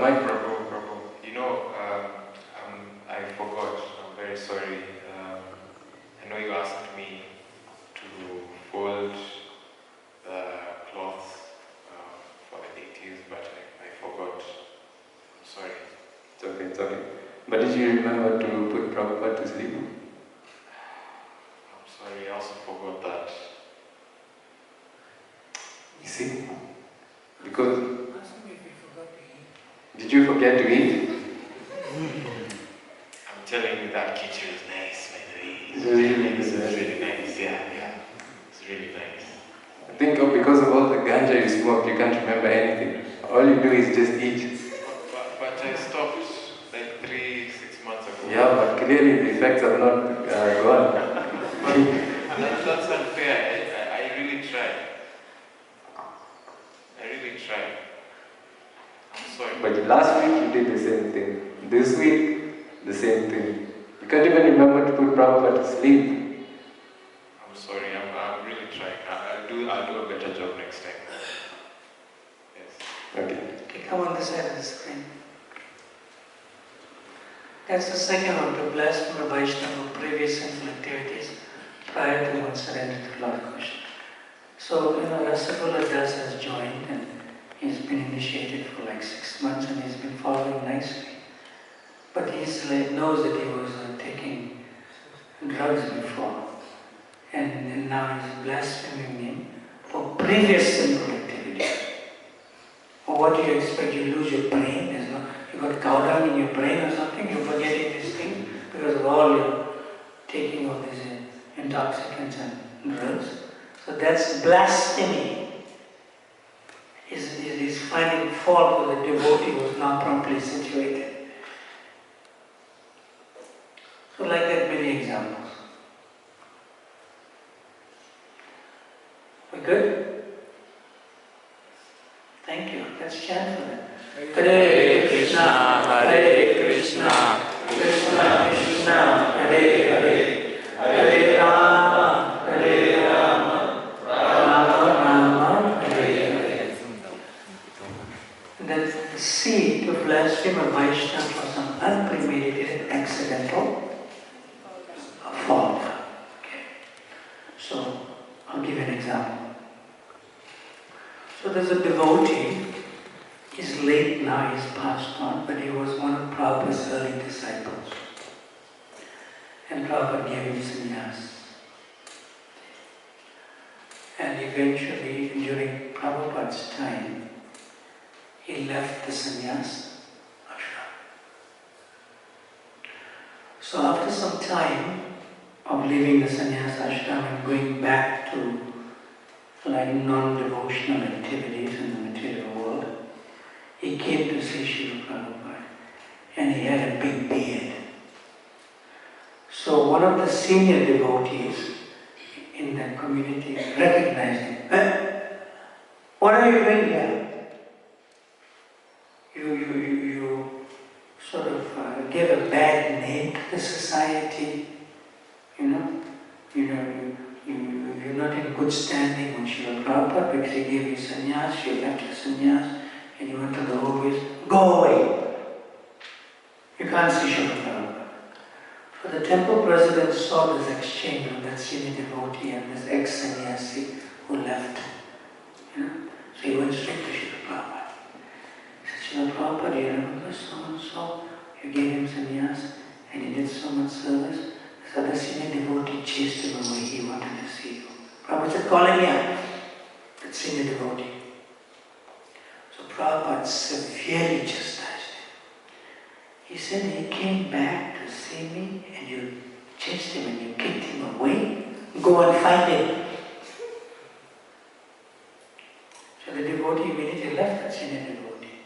Prabhu, I forgot. I'm very sorry. I know you asked me to fold the cloths for the deities, but I forgot. I'm sorry. It's okay. But did you remember to put Prabhupada to sleep? I'm sorry, I also forgot that. You see? Because... Did you forget to eat? I'm telling you that kitchen is nice, by the way. It's really It's really nice, yeah. It's really nice. I think because of all the ganja you smoked, you can't remember anything. All you do is just eat. But I stopped like 6 months ago. Yeah, but clearly the effects are not gone. That's unfair. I really tried. I'm sorry. But last week you did the same thing. This week, the same thing. You can't even remember to put Prabhupada to sleep. I'm sorry, I'm really trying. I'll do a better job next time. Yes. Okay, come on this side of the screen. That's the second one, to bless from a Vaishnava of previous sinful activities prior to one's surrender to Lord Krishna. So, Rasagula Das has joined and he's been initiated for like 6 months and he's been following nicely. But he knows that he was taking drugs before. And now he's blaspheming him for previous sinful activities. Or what do you expect? You lose your brain? You got cow dung in your brain or something? You're forgetting this thing because of all your taking of these intoxicants and drugs. So that's blasphemy. Is finding fault with the devotee who is not properly situated. So like that, many examples. We good? Thank you. Let's chant for them. Hare Krishna, Hare Krishna, Krishna Krishna, Hare Hare, Hare Rama, Hare Rama, Rama Rama, Hare Hare. And then C, to blaspheme a Vaishnava for some unpremeditated, accidental fault. Okay. So, I'll give you an example. So there's a devotee, he's late now, he's passed on, but he was one of Prabhupada's early disciples. And Prabhupada gave him sannyas. And eventually, during Prabhupada's time, he left the sannyas ashram. So after some time of leaving the sannyas ashram and going back to like non-devotional activities in the material world, he came to see Srila Prabhupada and he had a big beard. So one of the senior devotees in that community recognized him. What are you doing here? You sort of gave a bad name to the society, You're not in good standing with Srila Prabhupada because he gave you sannyas, you left your sannyas, and you went to the hobbies. Go away! You can't see Srila Prabhupada. So the temple president saw this exchange of that senior devotee and this ex-sannyasi who left. So he went straight to Srila Prabhupada. He said, Srila so-and-so, you gave him sannyas, and he did so much service. So the senior devotee chased him away, he wanted to see you. Prabhupada said, call him here, that senior devotee. So Prabhupada severely chastised him. He said, he came back to see me, and you chased him and you kicked him away. Go and find him. So the devotee immediately left that senior devotee.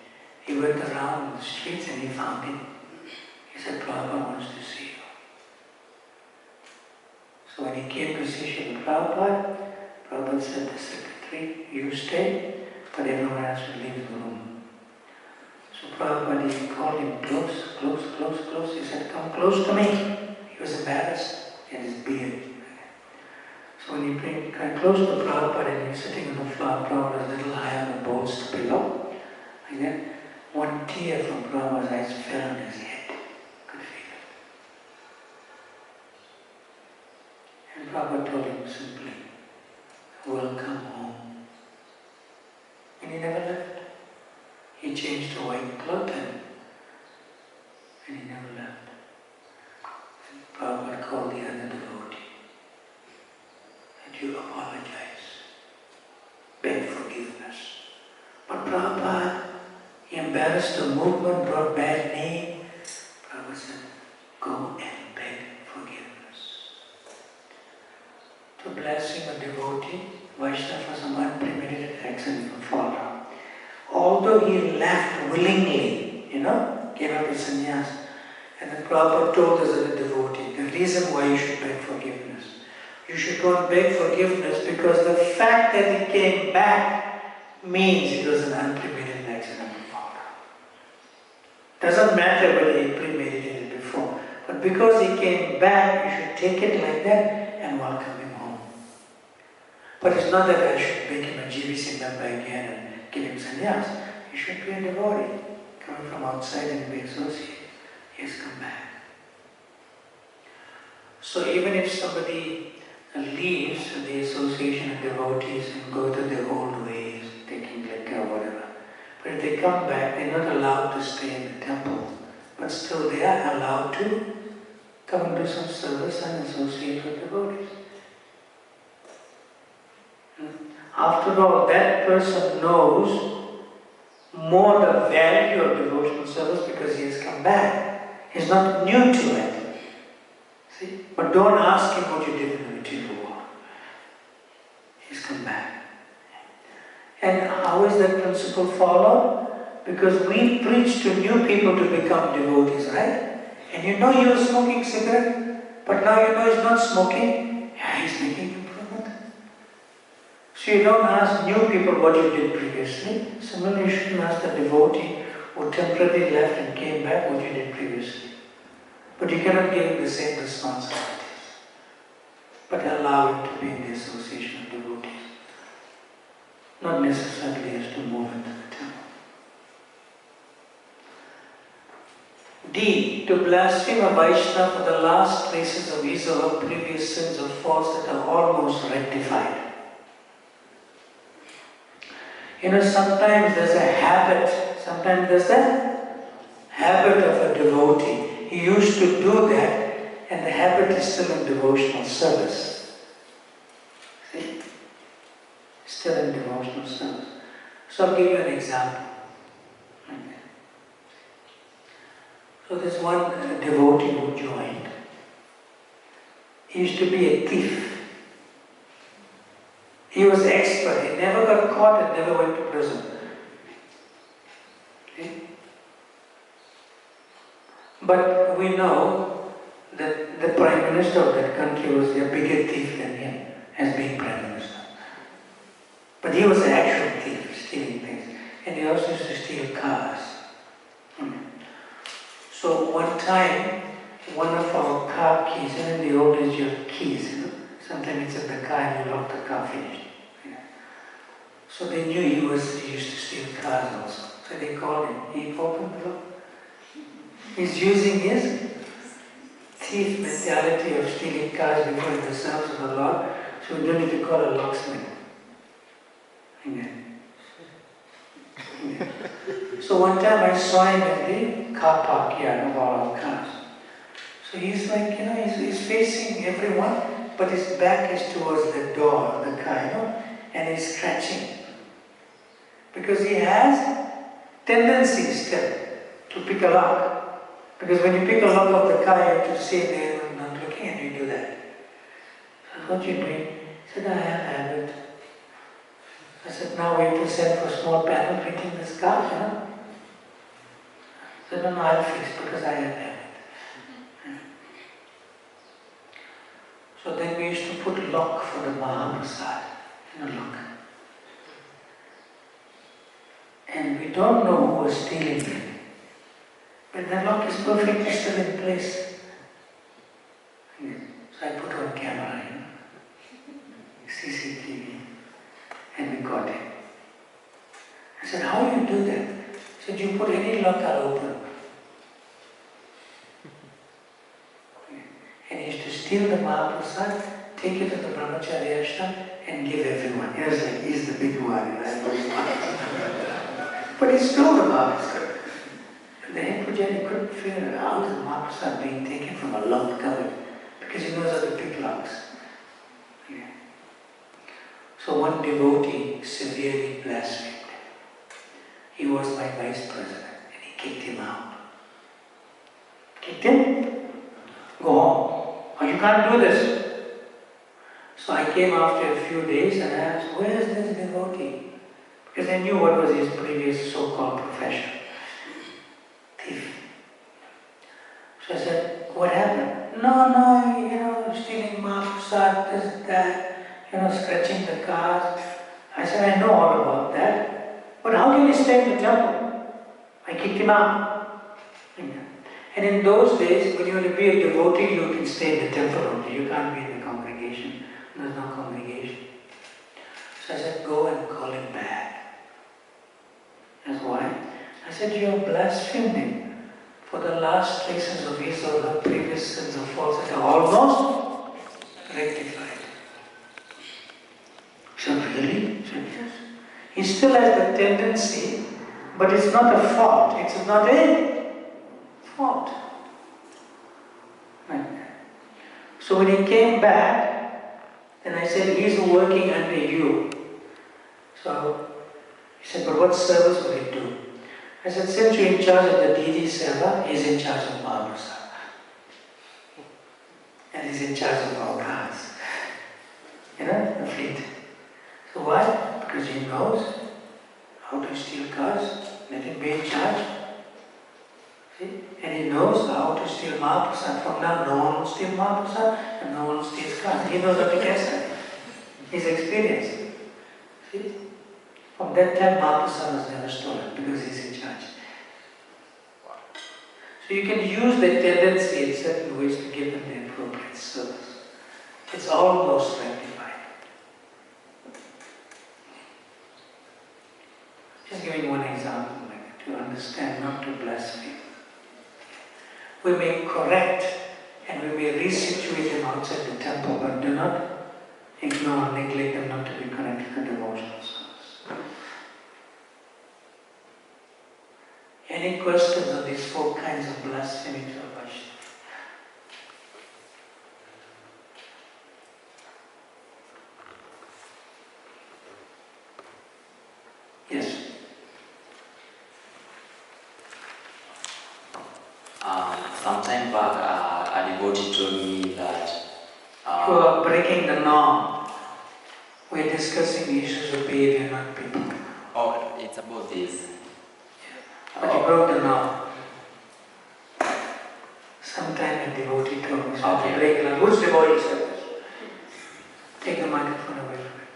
He went around the streets and he found him. He said, Prabhupada wants to see you. So when he came to see Srila Prabhupada, Prabhupada said to the secretary, you stay, but everyone else will leave the room. So Prabhupada, he called him close, close, close, close. He said, come close to me. He was embarrassed. He had his beard. So when he came close to Prabhupada and he was sitting on the floor, Prabhupada was a little high on the bolster below. And then one tear from Prabhupada's eyes fell on his head. Could feel it. And Prabhupada told him simply, welcome home. And he never left. He changed to white cloth and he never left. And Prabhupada called the other devotee. And you apologize. Beg forgiveness. But Prabhupada, he embarrassed the movement, brought bad name. Prabhupada said, go and beg forgiveness. To blessing a devotee, Vaishnava for some unpremeditated accident will fall down. Although he left willingly, gave up his sannyas, and the Prabhupada told us as a devotee, the reason why you should beg forgiveness. You should go and beg forgiveness because the fact that he came back means it was an unpremeditated accident to fall down. Doesn't matter whether he premeditated before, but because he came back, you should take it like that and welcome him home. But it's not that I should make him a GBC member again and give him sannyas. He should be a devotee, coming from outside and be associated. He has come back. So even if somebody leaves the association of devotees and go to their old ways, taking liquor or whatever, but if they come back, they're not allowed to stay in the temple, but still they are allowed to come and do some service and associate with devotees. After all, that person knows more the value of devotional service because he has come back. He's not new to it. See? But don't ask him what you did in the material world. He's come back. And how is that principle followed? Because we preach to new people to become devotees, right? And you know you're smoking cigarette, but now you know he's not smoking. Yeah, he's making improvement. So you don't ask new people what you did previously. Similarly, you shouldn't ask the devotee who temporarily left and came back what you did previously. But you cannot give him the same responsibilities. But allow him to be in the association of devotees. Not necessarily as to move into the temple. D. To blaspheme a Vaishnava for the last traces of his or her previous sins or faults that are almost rectified. Sometimes there's a habit, of a devotee. He used to do that, and the habit is still in devotional service. See? Still in devotional service. So I'll give you an example. So there's one devotee who joined. He used to be a thief. He was expert. He never got caught and never went to prison. Okay? But we know that the Prime Minister of that country was a bigger thief than him as being Prime Minister. But he was an actual thief, stealing things. And he also used to steal cars. So one time, one of our car keys, and in the old days you have keys, sometimes it's in the car and you lock the car finished. So they knew he used to steal cars also. So they called him. He opened the door. He's using his thief mentality of stealing cars before the service of the Lord. So we don't need to call a locksmith. Amen. So one time I saw him in the car park here of all our cars. So he's like, he's facing everyone, but his back is towards the door of the car, and he's scratching. Because he has tendency still to pick a lock. Because when you pick a lock of the car, you have to stay there and not looking, and you do that. So what you doing? He said, I have a habit. I said, now we have to send for a small panel printing this car, I said, no, I'll fix because I have a habit. So then we used to put a lock for the Mahaprasad, lock. And we don't know who was stealing it. But the lock is perfectly still in place. So I put on camera, CCTV, and we got it. I said, how do you do that? He said, you put any lock, I'll open. And he used to steal the Mahaprasad, take it to the Brahmacharya ashram, and give everyone. He was like, he's the big one. But he stole the Mahaprasad. The head pujari couldn't figure out how the Mahaprasad being taken from a locked cupboard, because he knows how to pick locks. So one devotee severely blasphemed. He was my vice president, and he kicked him out. Kicked him? Go home. Oh, you can't do this. So I came after a few days and I asked, where is this devotee? Because I knew what was his previous so-called profession. Thief. So I said, what happened? No, stealing Mahaprasad, this, that, scratching the cars. I said, I know all about that. But how can he stay in the temple? I kicked him out. And in those days, when you want to be a devotee, you can stay in the temple only. You can't be in the congregation. There's no congregation. So I said, go and call him back. That's why. I said, you have blasphemed him for the last traces of his or her previous sins of falsehood are almost rectified. So really? So yes. He still has the tendency, but it's not a fault. It's not a fault. Right. So when he came back, then I said, he's working under you. So he said, but what service will he do? I said, since you're in charge of the DD Seva, he's in charge of Mahaprasad. And he's in charge of our cars. The fleet. So why? Because he knows how to steal cars, let him be in charge. See? And he knows how to steal Mahaprasad. From now, no one will steal Mahaprasad and no one will steal cars. He knows how to catch them. He's experienced. See? From that time, Mahaprasad was never stolen because he's in charge. So you can use that tendency in certain ways to give them the appropriate service. It's almost rectified. Just giving one example to understand, not to blaspheme. We may correct and we may resituate them outside the temple, but do not ignore or neglect them not to be connected to devotional service. Any questions on these 4 kinds of blaspheming or Vaishnava? Yes. Sometime back, a devotee told me that you are breaking the norm. We're discussing issues of behavior, not people. Oh, it's about this. But you broke the norm. Sometime a devotee told me, so Okay. break the norm. Which devotee said this? Take the microphone away from it.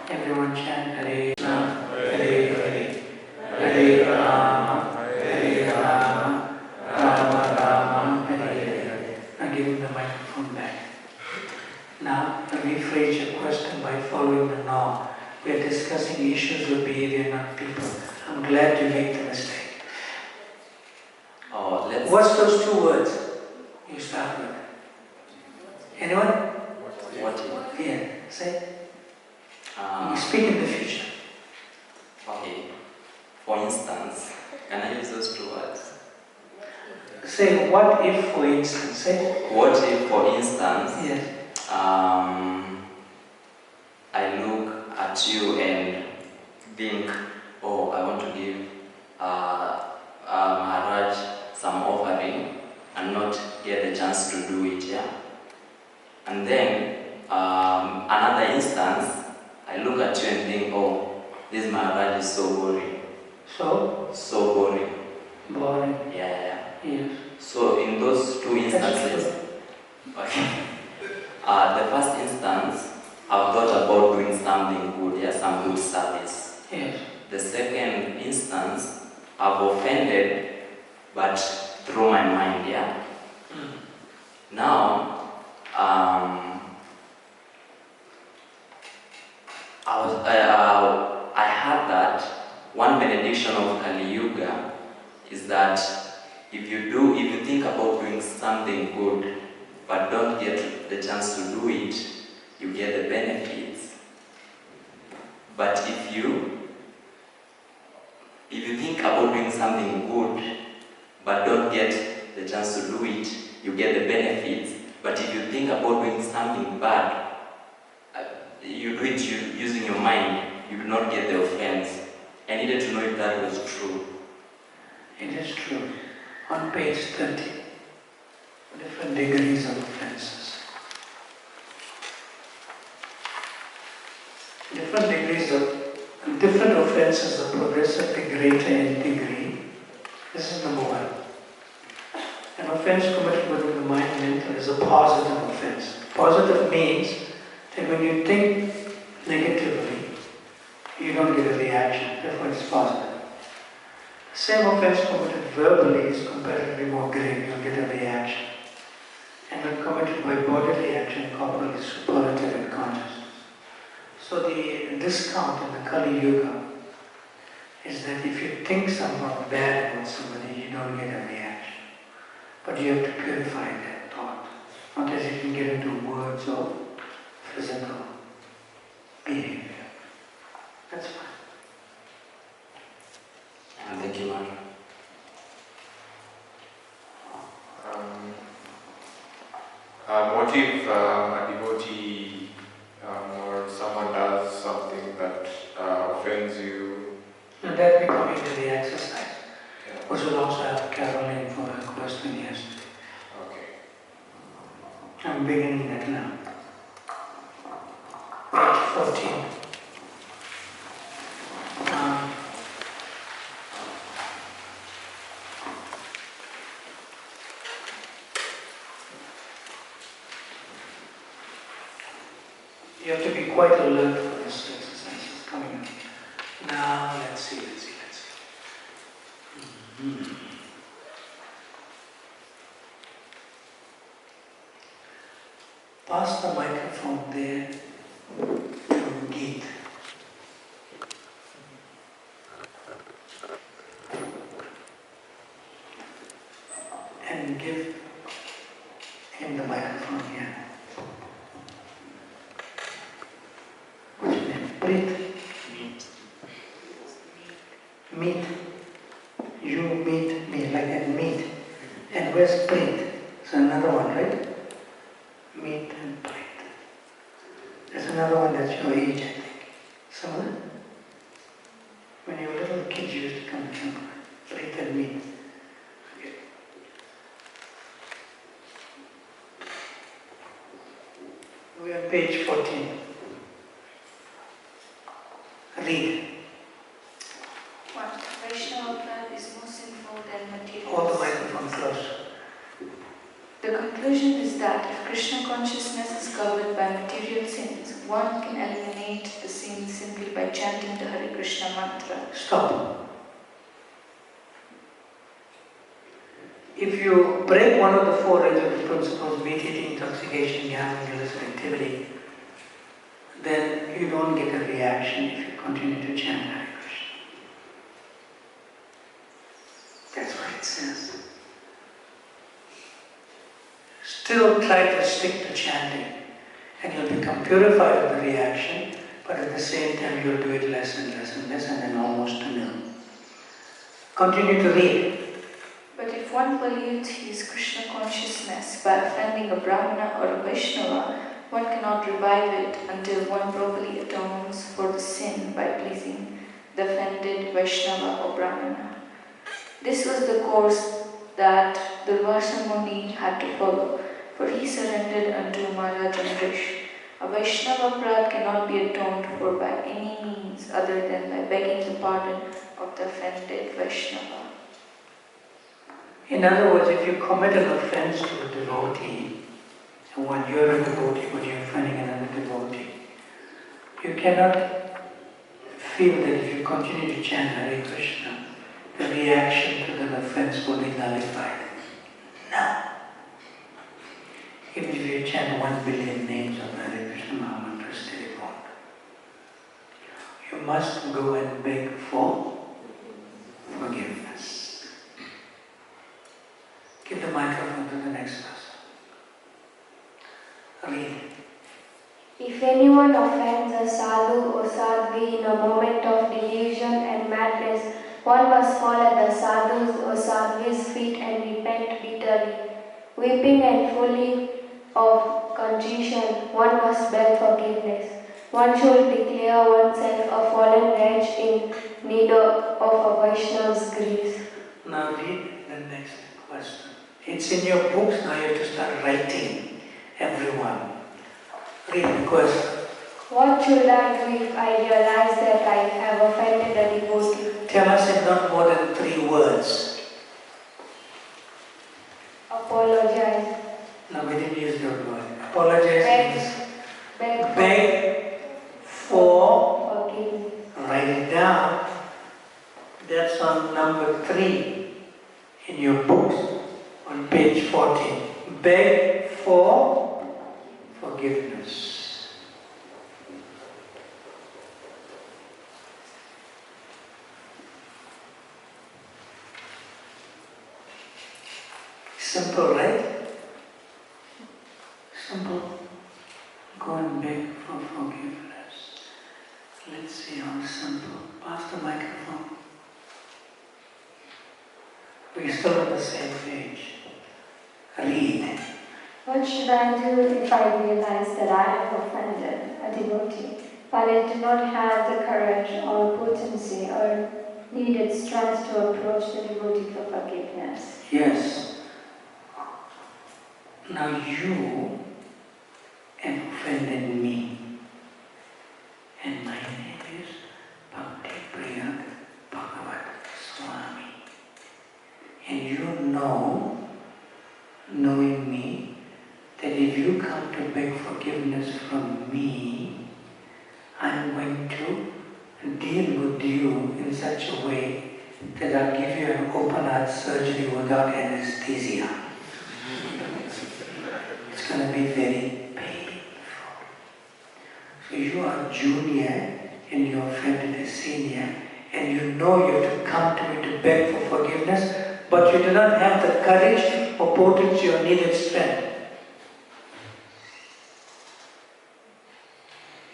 Everyone chant Hare Krishna, Hare Hare, Hare Rama, Hare Rama, Rama Rama, Hare Hare. Now give him the microphone back. Now rephrase your question by following the norm. We are discussing issues of behavior, not people. I'm glad you made the mistake. Oh, let's. What's those 2 words you start with? Anyone? What? Yeah, say. We speak in the future. Okay. For instance, can I use those two words? Say, what if, for instance? Say, what if, for instance, yes. I look at you and think, oh, I want to give Maharaj some offering and not get the chance to do it, yeah? And then, another instance, I look at you and think, oh, this Maharaj is so boring. So boring. Boring. Yeah. Yes. So in those two instances, okay. The first instance, I've thought about doing something good, yeah, some good service. Yes. The second instance, I've offended, but through my mind, yeah. Now, I had that one benediction of Kali Yuga is that if you think about doing something good, but don't get the chance to do it, you get the benefits. But if you think about doing something good, but don't get the chance to do it, you get the benefits. But if you think about doing something bad, you do it using your mind, you do not get the offense. I needed to know if that was true. It is true. On page 30, different degrees of offenses. Different offenses are progressively greater in degree. This is number one. An offense committed within the mind and intellect is a positive offense. Positive means that when you think negatively, you don't get a reaction, therefore it's positive. The same offense committed verbally is comparatively more grave, you'll get a reaction. And when committed by bodily action, corporal is superlative and consciousness. So the discount in the Kali Yuga is that if you think something bad about somebody, you don't get a reaction. But you have to purify that thought. Not as you can get into words or physical behavior. That's fine. Thank you, Maharaj. What if a devotee or someone does something that offends you? And that we come into the exercise. Yeah. We should also have Caroline for her question yesterday. Okay. I'm beginning that now. Page 14. You have to be quite alert for this exercise. It's coming up. Now, let's see. Pass the microphone there to Geet. And give him the microphone here. What's your name? Breathe. Meet. You meet me, like that, meet. And where's breathe? It's another one, right? Meet and breathe. There's another one that's your age, I think. Similar? When you were little kids, you used to come to temple. Breathe and meet. Okay. We're on page 14. Read. What? Vaishnava blood is more sinful than material. Hold the microphone close. The conclusion is that if Krishna consciousness is covered by material sins, one can eliminate the sins simply by chanting the Hare Krishna mantra. Stop. If you break one of the four regular principles, meat eating, intoxication, gambling, illicit activity, then you don't get a reaction if you continue to chant Hare Krishna. That's what it says. Still try to stick to chanting, and you'll become purified of the reaction, But at the same time you'll do it less and less and less and then almost to nil. Continue to read. But if one pollutes his Krishna consciousness by offending a Brahmana or a Vaishnava, one cannot revive it until one properly atones for the sin by pleasing the offended Vaishnava or Brahmana. This was the course that Durvasa Muni had to follow, for he surrendered unto Maharaj Amrish. A Vaishnava Prat cannot be atoned for by any means other than by begging the pardon of the offended Vaishnava. In other words, if you commit an offense to a devotee, and when you're a devotee, but you're offending another devotee, you cannot feel that if you continue to chant Hare Krishna, the reaction to that offense will be nullified. No. Even if you chant 1 billion names of Hare Krishna Mahamantra, still it won't. You must go and beg for forgiveness. Give the microphone to the next person. Read. If anyone offends a sadhu or sadhvi in a moment of delusion and madness, one must fall at the sadhu's or sadhvi's feet and repent bitterly. Weeping and fully of contrition, one must beg forgiveness. One should declare oneself a fallen wretch in need of a Vaishnava's grace. Now read the next question. It's in your books, now you have to start writing, everyone. Read the question. What should I do if I realize that I have offended a devotee? Tell us in not more than 3 words. Apologize. No, we didn't use that word. Apologize means beg for forgiveness. Write it down. That's on number 3 in your books. On page 14, beg for forgiveness. Simple, right? Simple. Go and beg for forgiveness. Let's see how simple. Pass the microphone. We're still on the same page. Read. What should I do if I realize that I have offended a devotee, but I do not have the courage or potency or needed strength to approach the devotee for forgiveness? Yes. Now you have offended me, and my name is Bhakti Brhat Bhagavata Swami. And you know, knowing me, that if you come to beg forgiveness from me, I'm going to deal with you in such a way that I'll give you an open heart surgery without anesthesia. It's going to be very painful. So you are junior and you offended a senior, and you know you have to come to me to beg for forgiveness, but you do not have the courage or potency or needed strength.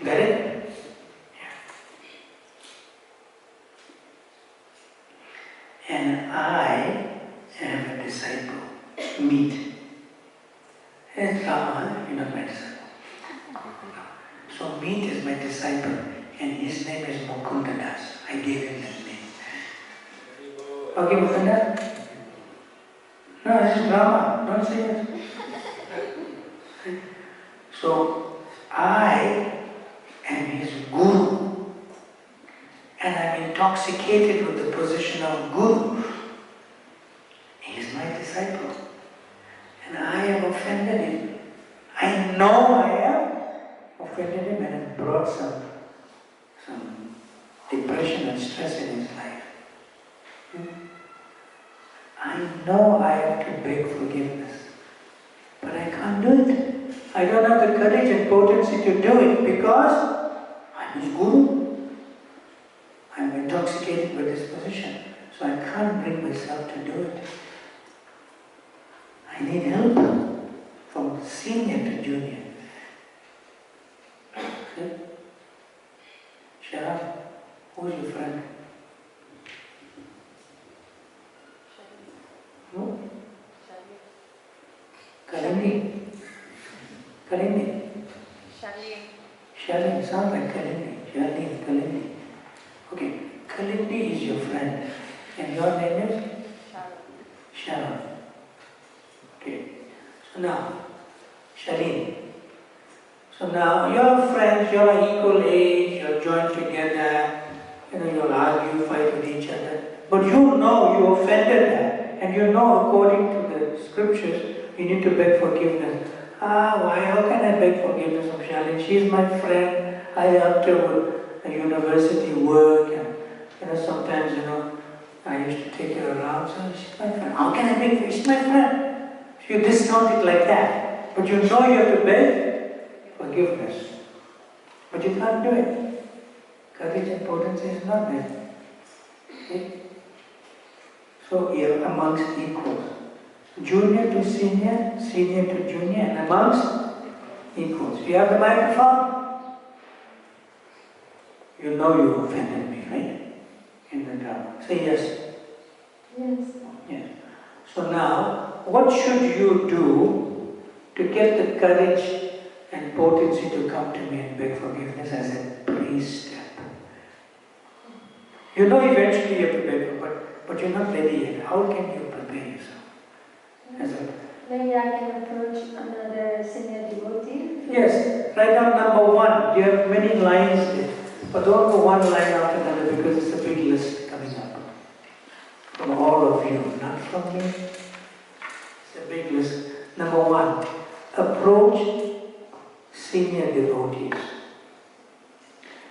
Got it? Yeah. And I am a disciple. Meet. And Rama, you're not my disciple. So Meet is my disciple, and his name is Mukunda Das. I gave him that name. Okay, Mukunda? No, this is Rama. Don't say it. So I am his guru, and I'm intoxicated with the position of guru. He is my disciple, and I have offended him. I know I have offended him and have brought some depression and stress in his life. I know I have to beg forgiveness, but I can't do it. I don't have the courage and potency to do it because I'm his guru. I'm intoxicated with this position, so I can't bring myself to do it. I need help from senior to junior. Okay? Sharon, who's your friend? Who? Kalindi. Kalindi. Shalini, sounds like Kalindi. Shalini, Kalindi. Okay, Kalindi is your friend. And your name is? Sharon. Okay. So now, Shalini. So now, you're friends, you're equal age, you're joined together, you'll argue, fight with each other. But you know you offended her, and you know according to the scriptures, you need to beg forgiveness. Why? How can I beg forgiveness of Shalini? She's my friend. I helped her with university work, and sometimes, I used to take her around. So she's my friend. How can I beg for? She's my friend. So you discount it like that. But you know you have to beg forgiveness. But you can't do it. Courage and potency is not there. Okay? So you're amongst equals. Junior to senior, senior to junior, and amongst equals. You have the microphone? You know you offended me, right? In the drama. Say yes. Yes. Yes. So now, what should you do to get the courage and potency to come to me and beg forgiveness as a pre-step? You know eventually you have to beg for, but you're not ready yet. How can you prepare yourself? Maybe I can approach another senior devotee. Yes, write down number 1. You have many lines there, but don't go one line after another because it's a big list coming up. From all of you, not from me. It's a big list. Number 1, approach senior devotees.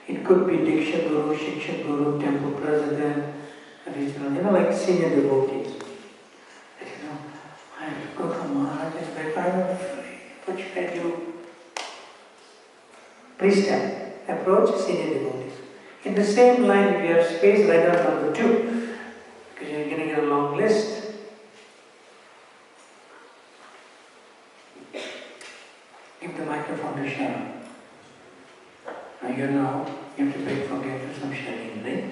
It could be Diksha Guru, Shiksha Guru, Temple President, regional, like senior devotees. I have to go to Maharaj and beg, I'm afraid. What should I do? Pre-step, approach senior devotees. In the same line, if you have space, write down number 2, because you're going to get a long list. Give the microphone to Sharon. Now you have to beg forgiveness from Shalini, right?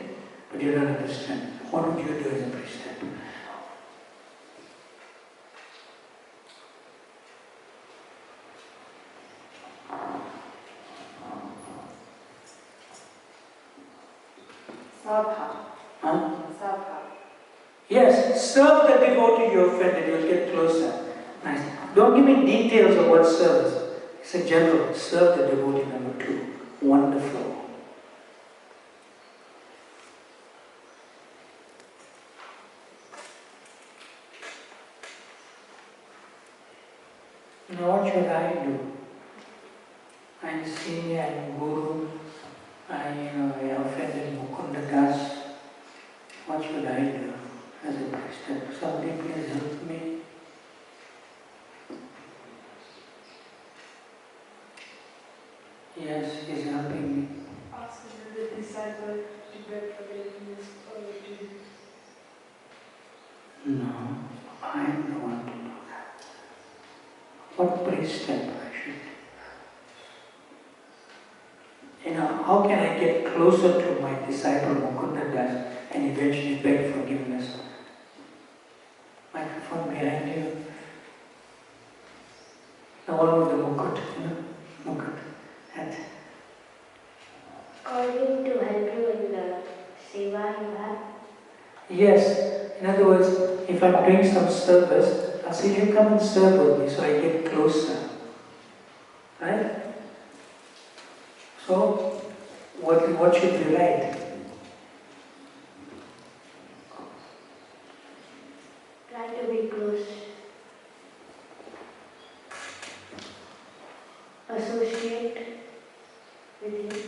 But you don't understand. What would you do as a pre-step? Yes, serve the devotee you offended, you'll get closer. Nice. Don't give me details of what service. It's a general, serve the devotee number 2. Wonderful. Now what should I do? I'm senior, I'm guru, I offended Mukunda Das. What should I do as a priest? Somebody please help me. Yes, he's helping me. Ask another disciple to beg forgiveness or to... No, I am the one to do that. What pre-step I should do? How can I get closer to my disciple Mukunda Das and eventually beg forgiveness? Microphone behind you. The one with the mukut, mukut. And Call him to help you in the seva you have. yes, in other words, if I'm doing some service, I'll say, you come and serve with me so I get closer. Right? So, what should we write? Try to be close. Associate with him.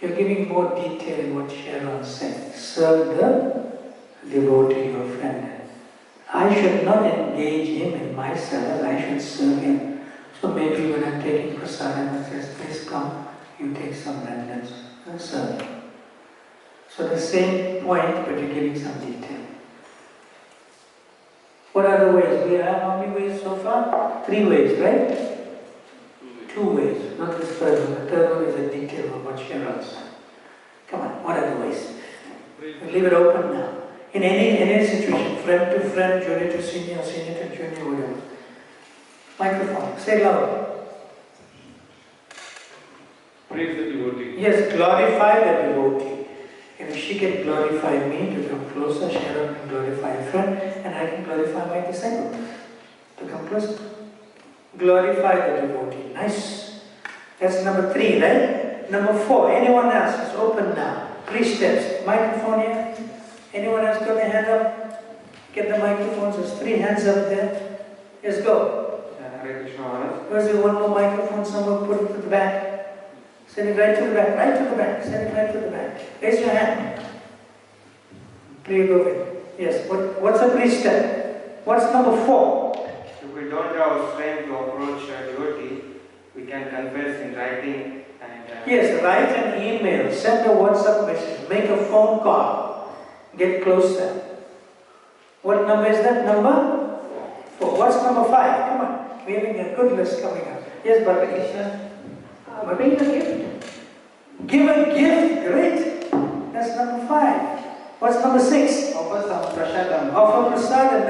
You're giving more detail in what Sharon said. Serve the devotee you offended. I should not engage him in my service, I should serve him. So maybe when I'm taking prasadam, it says, please come, you take some remnants and serve him. So the same point, but you're giving some detail. What are the ways? We have how many ways so far? 3 ways, right? 2 ways, not this third one. The third one is a detail of what Sharon said. Leave it open now. In any situation, friend to friend, junior to senior, senior to junior, whatever. Microphone. Say loud. Praise the devotee. Yes, glorify the devotee. If she can glorify me to come closer, Sharon can glorify a friend, and I can glorify my disciple to come closer. Glorify the devotee. Nice. That's number 3, right? Number 4. Anyone else? It's open now. 3 steps. Microphone here. Anyone else got their hand up? Get the microphones. There's 3 hands up there. Let's go. Hare Krishna Maharaj. Where's the one more microphone? Someone put it to the back. Send it right to the back. Right to the back. Send it right to the back. Raise your hand. Please go ahead. Yes. What's the 3 step? What's number 4? If we don't have strength to approach a devotee, we can confess in writing and... Yes, write an email, send a WhatsApp message, make a phone call, get closer. What number is that? Number 4. What's number 5? Come on, we're having a good list coming up. Yes, Bhakti. Bring a gift. Give a gift, great. That's number 5. What's number 6? Offer some prasadam. Offer prasadam,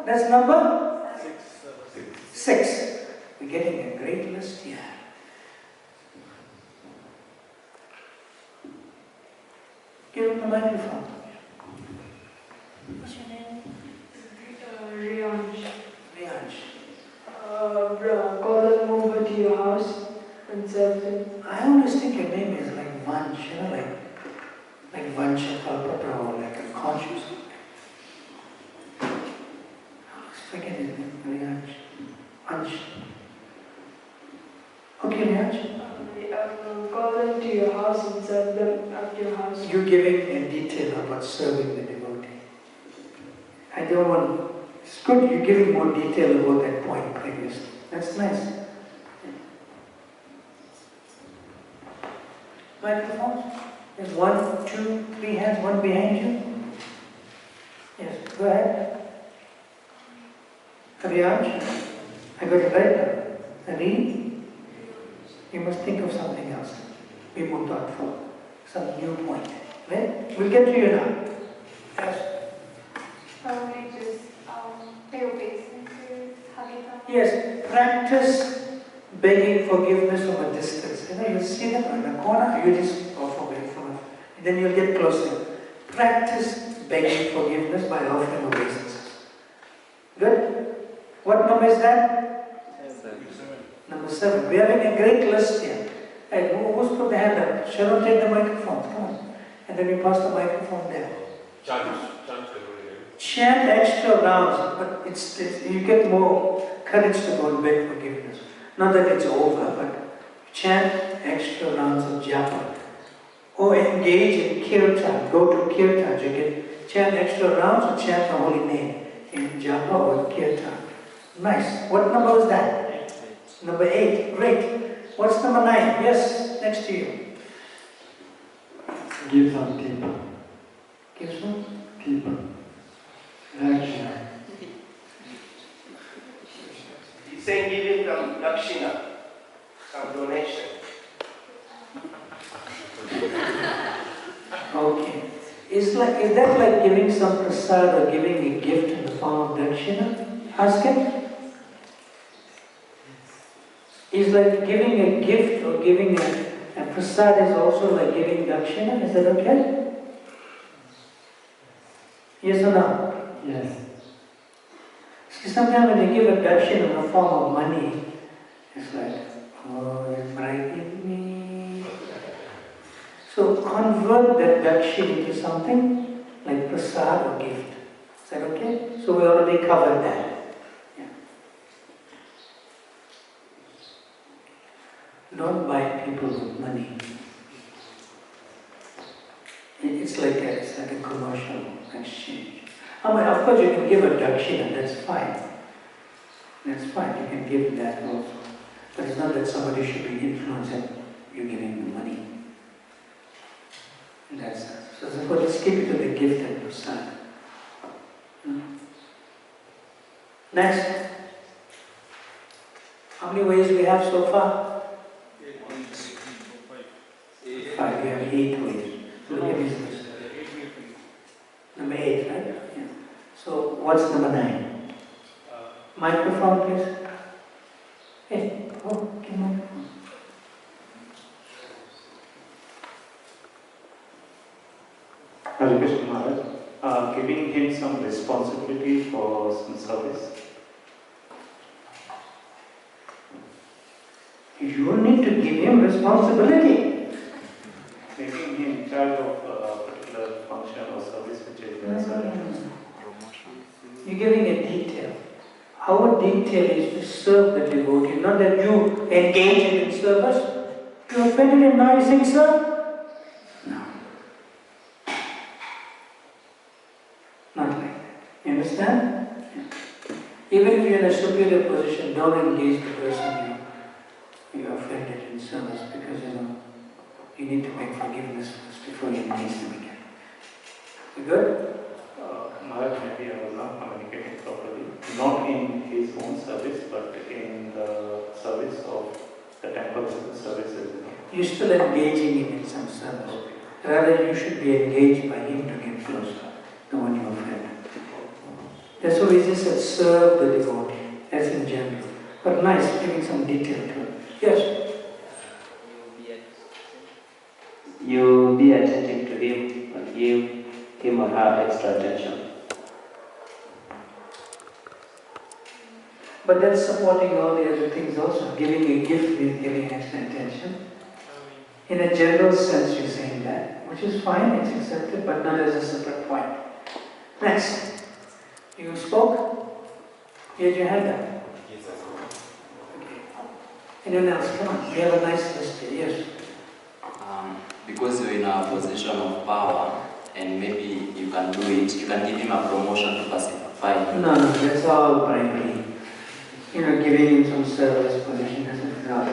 that's number 6. We're getting a great list here. Give him the microphone. What's your name? Riyansh. Riyansh. Call them over to your house and serve them. I always think your name is like Vansh, you know, like Vansha Kalpatra or like a conscious. I always forget his name, Riyansh. Vansh. Okay, Riyansh. Call them to your house and serve them at your house. You're giving a detail about serving the devotee. I don't want. It's good you're giving more detail about that point previously. That's nice. Microphone? There's 1, 2, 3 hands, one behind you. Yes, go ahead. Riyansh, I got it right now. Read. You must think of something else. Be more thoughtful. Some new point. Right? We'll get to you now. Yes. Probably just pay obeisances, hugging them. Yes, practice begging forgiveness from a distance. You know, you see them in the corner, you just offer away from it. Then you'll get closer. Practice begging forgiveness by offering obeisances. Good? What number is that? 7. Number 7. We're having a great list here. Hey, who's put the hand up? Sharon, take the microphone. Come on. And then we pass the microphone there. Chant extra rounds, but it's you get more courage to go and beg forgiveness. Not that it's over, but chant extra rounds of japa. Or engage in kirtan. Go to kirtan. You can chant extra rounds or chant the holy name in japa or kirtan. Nice. What number was that? Number 8. Great. What's number 9? Yes, next to you. Give some tip. Give some? Tip. Dakshina. He's saying give him some dakshina, some donation. Okay. Is that like giving some prasad or giving a gift in the form of dakshina? Ask him. Is like giving a gift or giving a prasad is also like giving dakshina? Is that okay? Yes or no? Yes. See, sometimes when you give a dakshina in the form of money, it's like, oh, you're bribing me. So convert that dakshina into something like prasad or gift. Is that okay? So we already covered that. Don't buy people with money. It's like a commercial exchange. I mean, of course you can give a dakshina, that's fine. That's fine, you can give that also. But it's not that somebody should be influenced and you're giving them money. That's so therefore just keep it to the gift and prasad. Next. How many ways we have so far? 5. We have 8 ways. Look at this list. What's number 9? Microphone, please. Hey, give microphone. Hare Krishna Maharaj, giving him some responsibility for some service. You need to give him responsibility. Making him in charge of a particular function or service which is necessary. You're giving a detail. Our detail is to serve the devotee, not that you engage him in service. You offended him, now you saying, sir? No. Not like that. You understand? Even if you're in a superior position, don't engage the person you offended in service, because you need to beg forgiveness first before you engage them again. You good? Maharaj, maybe I was not communicating properly. Not in his own service, but in the service of the temple services. You're still engaging him in some service. Rather, you should be engaged by him to get closer, the one you offended. That's why we just said serve the devotee, as in general. But nice, giving some detail to it. Yes? You be attentive to him and give him or her extra attention. But that's supporting all the other things also. Giving a gift means giving extra attention. In a general sense, you're saying that, which is fine, it's accepted, but not as a separate point. Next. You spoke? You had your hand up. Yes, I spoke. Okay. Anyone else? Come on. We have a nice list here. Yes. Because you're in a position of power, and maybe you can do it, you can give him a promotion to pacify him. No, that's all primary. Giving him some service position doesn't help.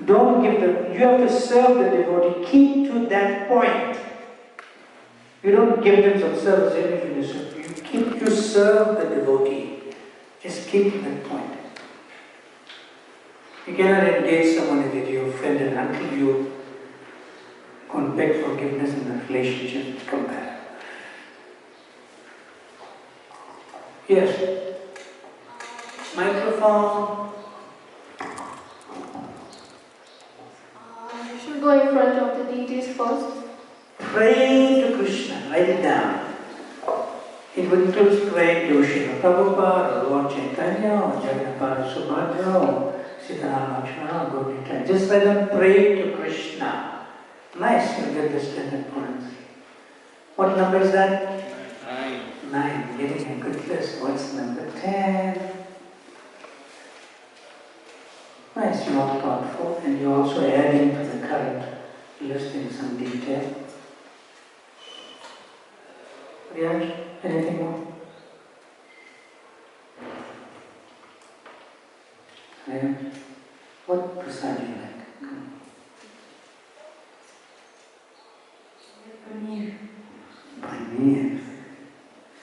Don't give the, you have to serve the devotee. Keep to that point. You don't give them some service, you serve the devotee. Just keep to that point. You cannot engage someone that you offended until you beg forgiveness and the relationship come back. Yes. Microphone. You should go in front of the deities first. Pray to Krishna. Write it down. It would include praying to Srila Prabhupada or Lord Chaitanya or Jagannath Subhadra or Sitaram Lakshmana or Gauri. Just let them pray to Krishna. Nice, you'll get the standard points. What number is that? 9. Getting a good list. What's number 10? Nice, you are thoughtful, and you're also adding to the current list in some detail. Riyaj, anything more? Riyaj, what prasad do you like? Come. Paneer. Paneer.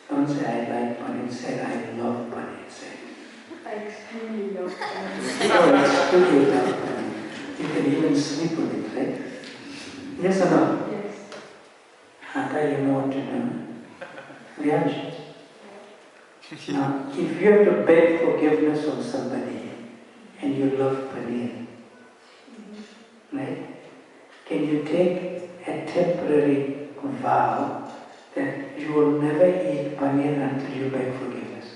Don't say I like paneer, say I love paneer. Say. I extremely love paneer. Oh, it's really love paneer. You can even sleep with it, right? Yes or no? Yes. Haka, you know what to do. Riyaj. Now, if you have to beg forgiveness of somebody and you love paneer, right? Can you take a temporary vow that you will never eat paneer until you beg forgiveness?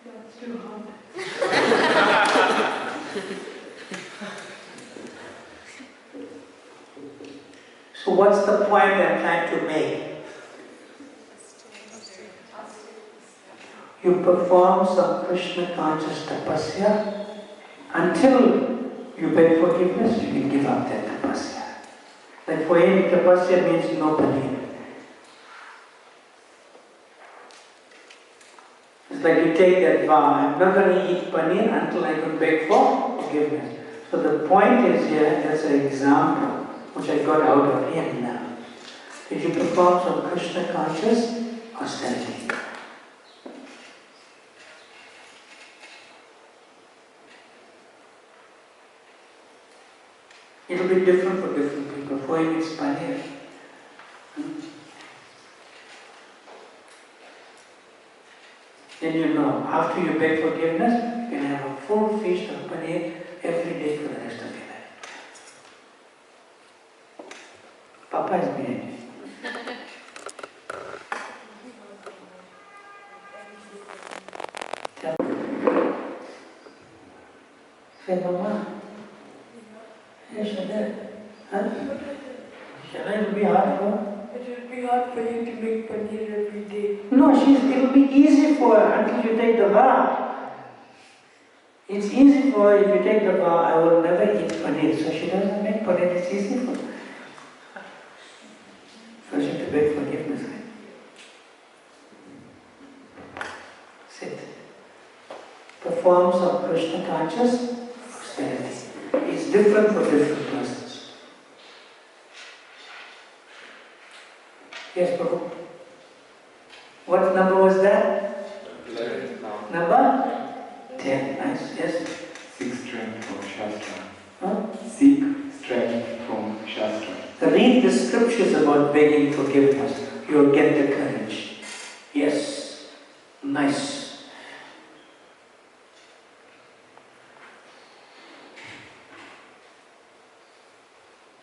That's too hard. So what's the point I'm trying to make? You perform some Krishna conscious tapasya until you beg forgiveness, you can give up that tapasya. Like for him, tapasya means no paneer. It's like you take that vow, I'm not going to eat paneer until I can beg for forgiveness. So the point is here, that's an example which I got out of him now. Did you perform some Krishna conscious austerity? It will be different for different people. For him it's paneer. Then you know, after you beg forgiveness, you can have a full feast of paneer every day for the rest of your life. Papa is behind you. Say, Mama, yes, huh? Shall it be hard for her? It will be hard for you to make paneer every day. No, it will be easy for her until you take the vow. It's easy for her if you take the vow, I will never eat paneer. So she doesn't make paneer, it's easy for her. First you have to beg forgiveness, right? Sit. Perform some Krishna conscious austerity. It's different for different persons. Yes, Prabhu. What number was that? 11 now. Number? 10. Nice. Yes. Seek strength from Shastra. Huh? Seek strength from Shastra. Read the scriptures about begging forgiveness. You'll get the courage. Yes. Nice.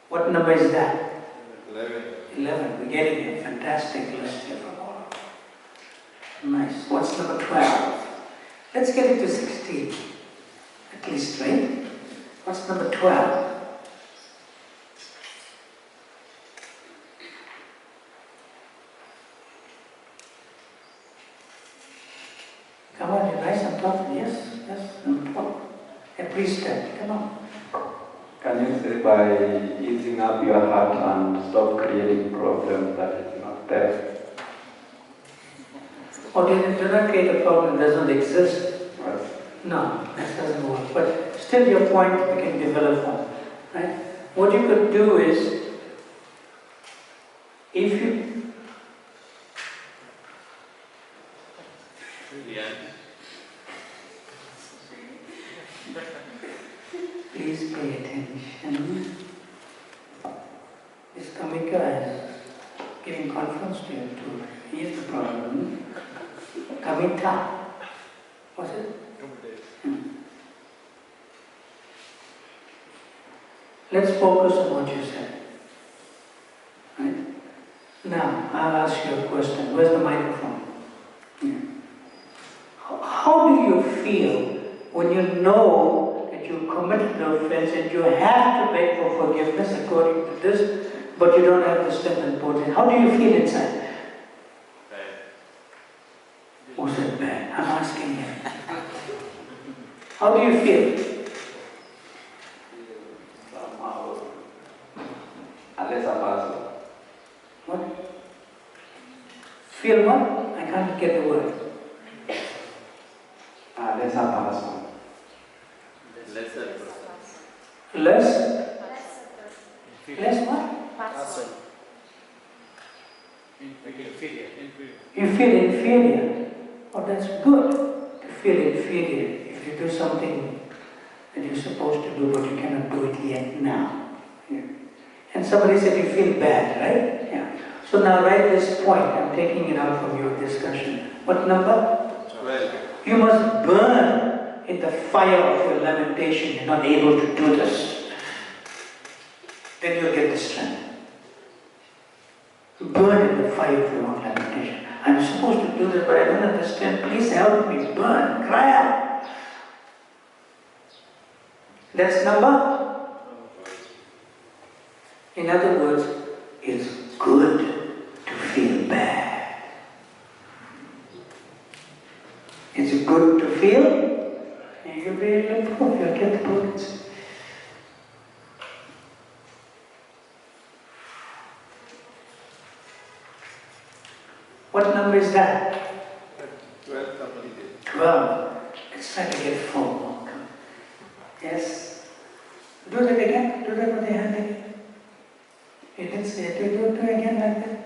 What number is that? 11. 11. We're getting a fantastic list here from all. Nice. What's number 12? Let's get it to 16. At least, right? What's number 12? Come on, you're nice and tough. Yes, yes, number 12. A precept. Come on. Can you say by easing up your heart and stop creating problems that is not there? Or do not create a problem that doesn't exist? Right. No, that doesn't work. But still your point we can develop on. Right? What you could do is, if you please pay attention. This Kamika is giving conference to you too. Here's the problem. Kamita. What's it? Let's focus on what you said. Right? Now, I'll ask you a question. Where's the microphone? Yeah. How do you feel when you know that you committed an offense and you have to beg for forgiveness according to this, but you don't have the strength and potency? How do you feel inside? Bad. Who said bad? I'm asking you. How do you feel? Somehow, unless a person. What? Feel what? I can't get the word. Unless a person. Less? Less what? You feel inferior. Oh, that's good to feel inferior if you do something that you're supposed to do but you cannot do it yet now. Yeah. And somebody said you feel bad, right? Yeah. So now write this point. I'm taking it out from your discussion. What number? 12. You must burn in the fire of your lamentation. You're not able to do this. Then you'll get the strength. Burn in the fire of your own lamentation. I'm supposed to do this, but I don't understand. Please help me. Burn. Cry out. That's number? In other words, it's good to feel bad. It's good to feel, and you'll be able to improve. You'll get the potency. What number is that? 12 completed. 12. Let's try to get 4 more. Yes? Do that again. Do that with the hand again. You didn't say it. Do again like that.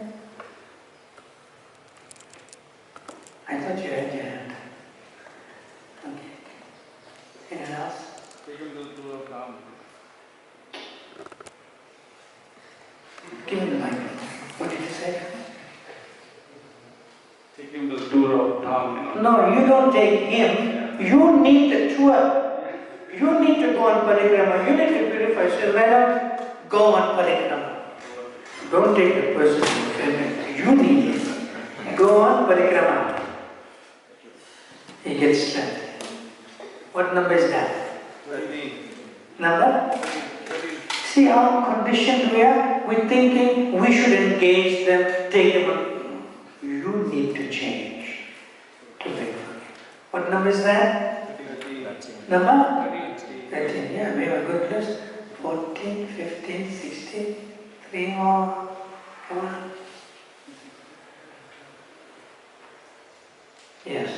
I thought you had your hand. Okay. Anyone else? Give him the microphone. What did you say? Take him to the tour of town. No, you don't take him. You need the tour. You need to go on parikrama. You need to purify. So why not go on parikrama? Don't take the person to offend. You need it. Go on parikrama. He gets strength. What number is that? 13. Number? See how conditioned we are? We're thinking we should engage them, take them on. You need to change to bring forgiveness. What number is that? 13. Number? 13. Yeah, we have a good list. 14, 15, 16. 3 more. Come on. Yes.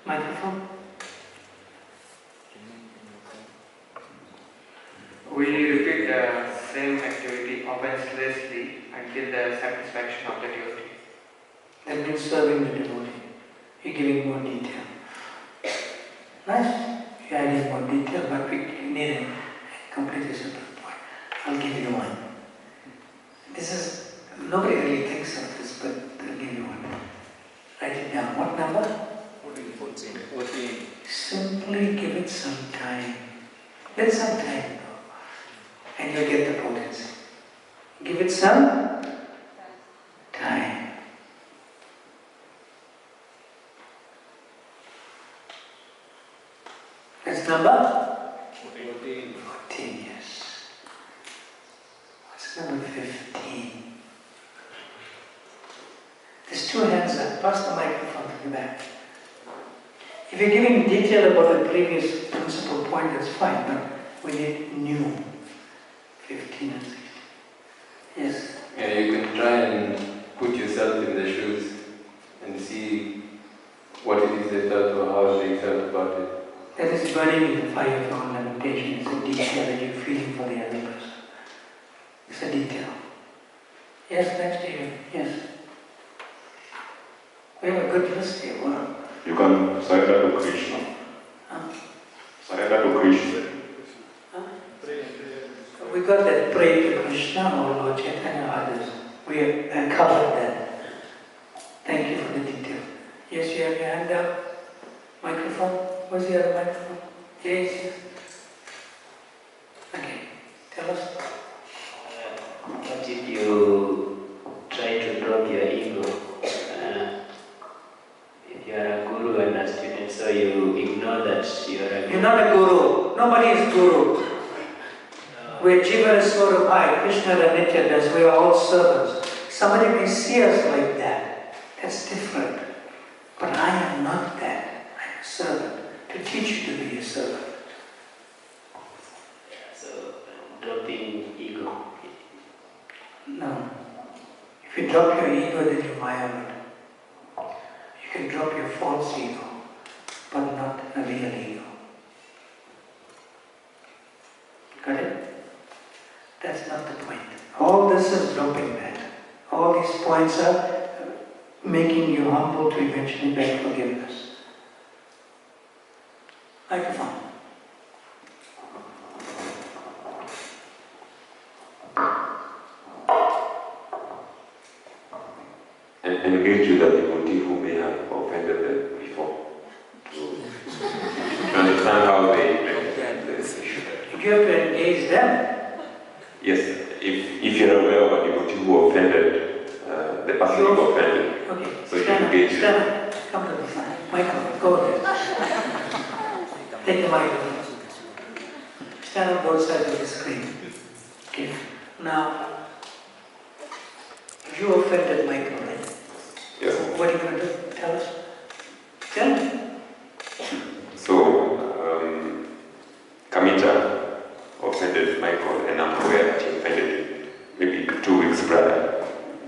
Microphone. We repeat the same activity offenselessly until the satisfaction of the devotee. That means serving the devotee. You're giving more detail. Nice. You're adding more detail, but we need a completely separate point. I'll give you one. This is, nobody really thinks of this, but I'll give you one. Write it down. What number? 14. Simply give it some time. Let some time go. And you'll get the potency. Give it some time. That's number? 14. 14, yes. What's number 15? There's 2 hands up. Pass the microphone to the back. If you're giving detail about the previous principal point, that's fine, but we need new. 15 and 16. Yes? Yeah, you can try and put yourself in the shoes and see what it is they felt or how they felt about it. That is burning in the fire of your own lamentation. It's a detail that you're feeling for the other person. It's a detail. Yes, next to you. Yes. We have a good list here. Wow. You can surrender to Krishna. Huh? Surrender to Krishna. We got that pray to Krishna or Lord Chaitanya or others. We have covered that. Thank you for the detail. Yes, you have your hand up. Microphone. Where's the other microphone? Yes. Okay. Tell us. What if you try to drop your ego? If you are a guru and a student, so you ignore that you are a guru. You're not a guru. Nobody is guru. We're Jiva Swarupai, Krishna and Nityadas, we are all servants. Somebody may see us like that. That's different. But I am not that. I'm a servant. To teach you to be a servant. So, dropping ego. No. If you drop your ego, then you're Mayavad. You can drop your false ego, but not a real ego. Got it? That's not the point. All this is dropping that. All these points are making you humble to eventually beg forgiveness. Microphone. And engage with the devotee who may have offended them before to understand how they represent this issue. You have to engage them. Yes, if you're aware of a devotee who offended the person who offended, okay. so you engage with them. Come to the front. Microphone, go there. Take the microphone. Stand on both sides of the screen. Okay. Now, you offended Michael, right? Yes. What are you going to do? Tell us. Tell me. So, Kamita offended Michael, and I'm aware that he offended him maybe 2 weeks prior,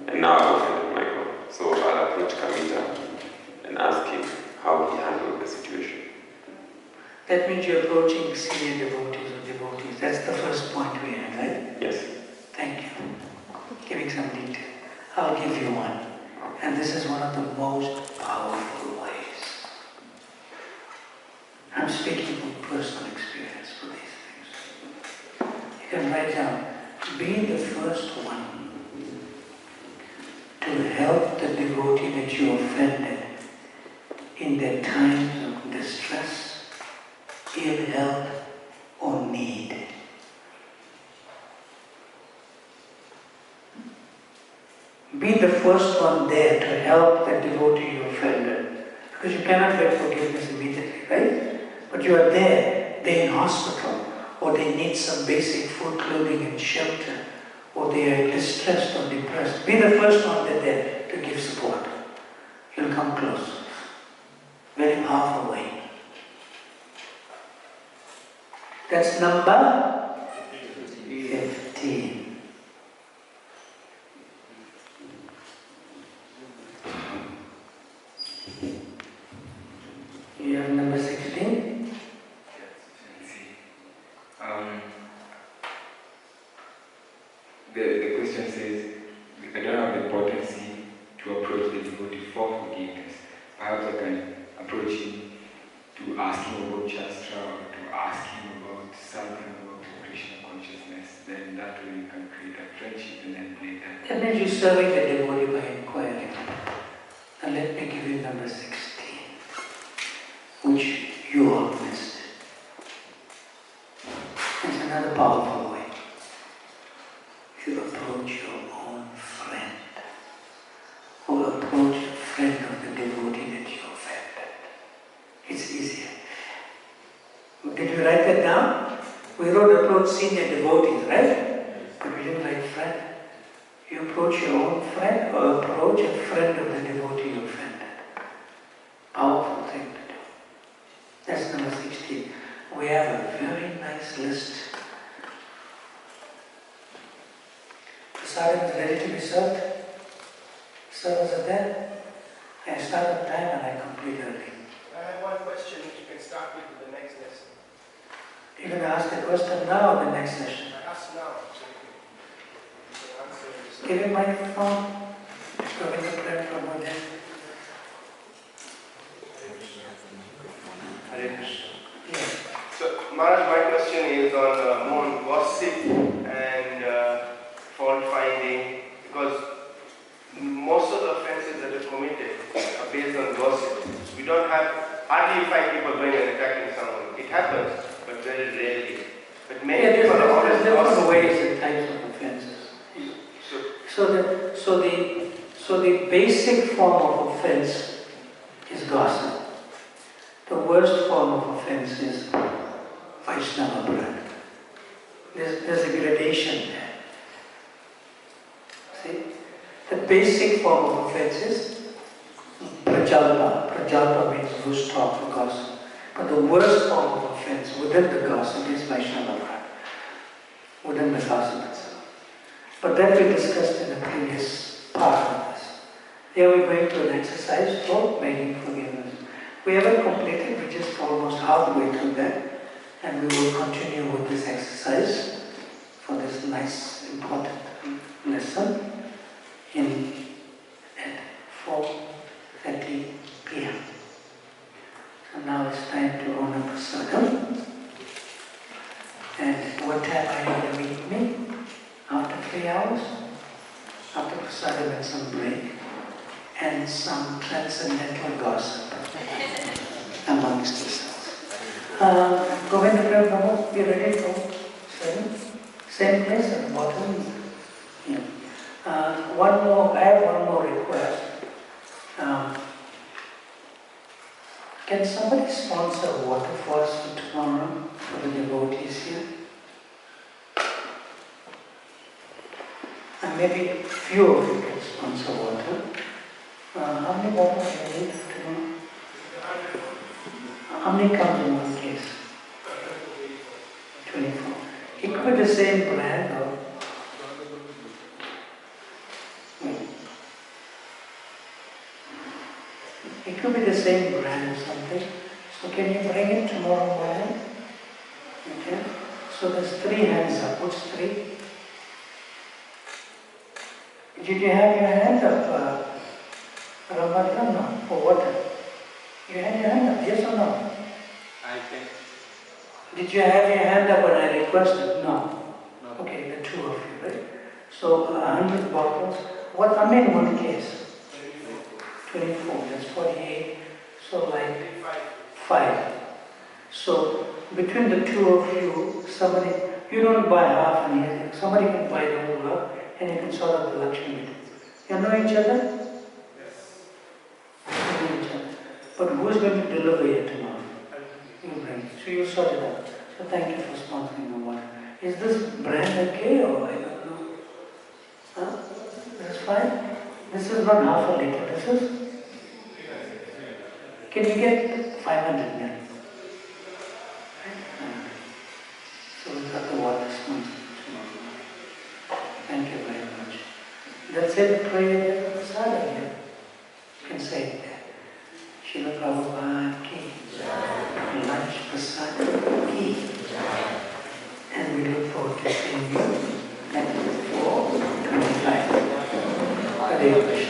and now I've offended Michael. So I'll approach Kamita and ask him how he handled the situation. That means you're approaching senior devotees or devotees. That's the first point we have, right? Yes. Thank you. Giving some detail. I'll give you one. And this is one of the most powerful ways. I'm speaking from personal experience for these things. You can write down, be the first one to help the devotee that you offended in their times of distress, ill health, or need. Be the first one there to help the devotee you offended. Because you cannot get forgiveness immediately, right? But you are there, they're in hospital, or they need some basic food, clothing and shelter, or they are distressed or depressed. Be the first one there to give support. You'll come close. Very powerful way. That's number 15. You have number 16? The question says, I don't have the potency to approach the devotee for forgiveness. Perhaps I can approach him to ask him about Shastra or to ask him about something about Krishna consciousness. Then that way you can create a friendship and then later. That means you're serving the devotee by inquiring. Now let me give you number 16, which you all missed. It's another powerful way. You approach your own friend, or approach a friend of the devotee that you offended. It's easier. Did you write that down? We wrote approach senior devotees, right? But we didn't write friend. You approach your own friend or approach a friend of the devotee you offended. Powerful thing to do. That's number 16. We have a very nice list. The sadhana is ready to be served. Servers are there. I start on time and I complete early. I have one question which you can start with the next lesson. You're going to ask the question now or the next session? I ask now, so you can answer this. Give him microphone. Go in the prayer from over there. Hare Krishna. Yes. So, Maharaj, my question is on more gossip and fault finding, because most of the offenses that are committed are based on gossip. We don't have, hardly you find people going and attacking someone. It happens, but very rarely. But many people are always different ways and types of offenses. So the basic form of offense is gossip. The worst form of offense is Vaishnava Brhat. There's a gradation there. See? The basic form of offense is prajalpa. Prajalpa means loose talk or gossip. But the worst form of offense within the gossip is Vaishnava Brhat. Within the gossip itself. But that we discussed in the previous part of this. Here we're going to an exercise for making forgiveness. We haven't completed, we're just almost halfway through that. And we will continue with this exercise for this nice, important lesson at 4:30 p.m. So now it's time to honor prasadam. And what time are you going to meet me? After 3 hours? After prasadam and some break. And some transcendental gossip amongst yourselves. Govinda Prabhu, be ready for 7? Same place at the bottom? Yeah. I have one more request. Can somebody sponsor water for us for tomorrow, for the devotees here? And maybe a few of you can sponsor water. How many bottles do you need for tomorrow? How many comes in one case? 24. It could be the same brand or... It could be the same brand or something. So can you bring it tomorrow morning? Okay. So there's 3 hands up. What's 3? Did you have your hand up, Ramadhan? No, for water. You had your hand up, yes or no? I think. Did you have your hand up when I requested? No. Okay, the 2 of you, right? So 100 bottles. How many in one case? 24. That's 48. So like 5. So between the two of you, somebody, you don't buy half and anything. Somebody can buy the whole lot and you can sort out the Lakshmi. You know each other? Yes. You know each other. But who's going to deliver it tomorrow? You bring it. So you sort it out. So thank you for sponsoring the one. Is this brand okay or I don't know? Huh? That's fine. This is not half a liter. This is. Can you get 500 ml? So we got the water sponsor. Thank you very much. That's it. Prayer there. Prasad again. You can say it there. Srila Prabhupada ki. Lunch Prasad ki. And we look forward to seeing you at 4:25. Hare Krishna.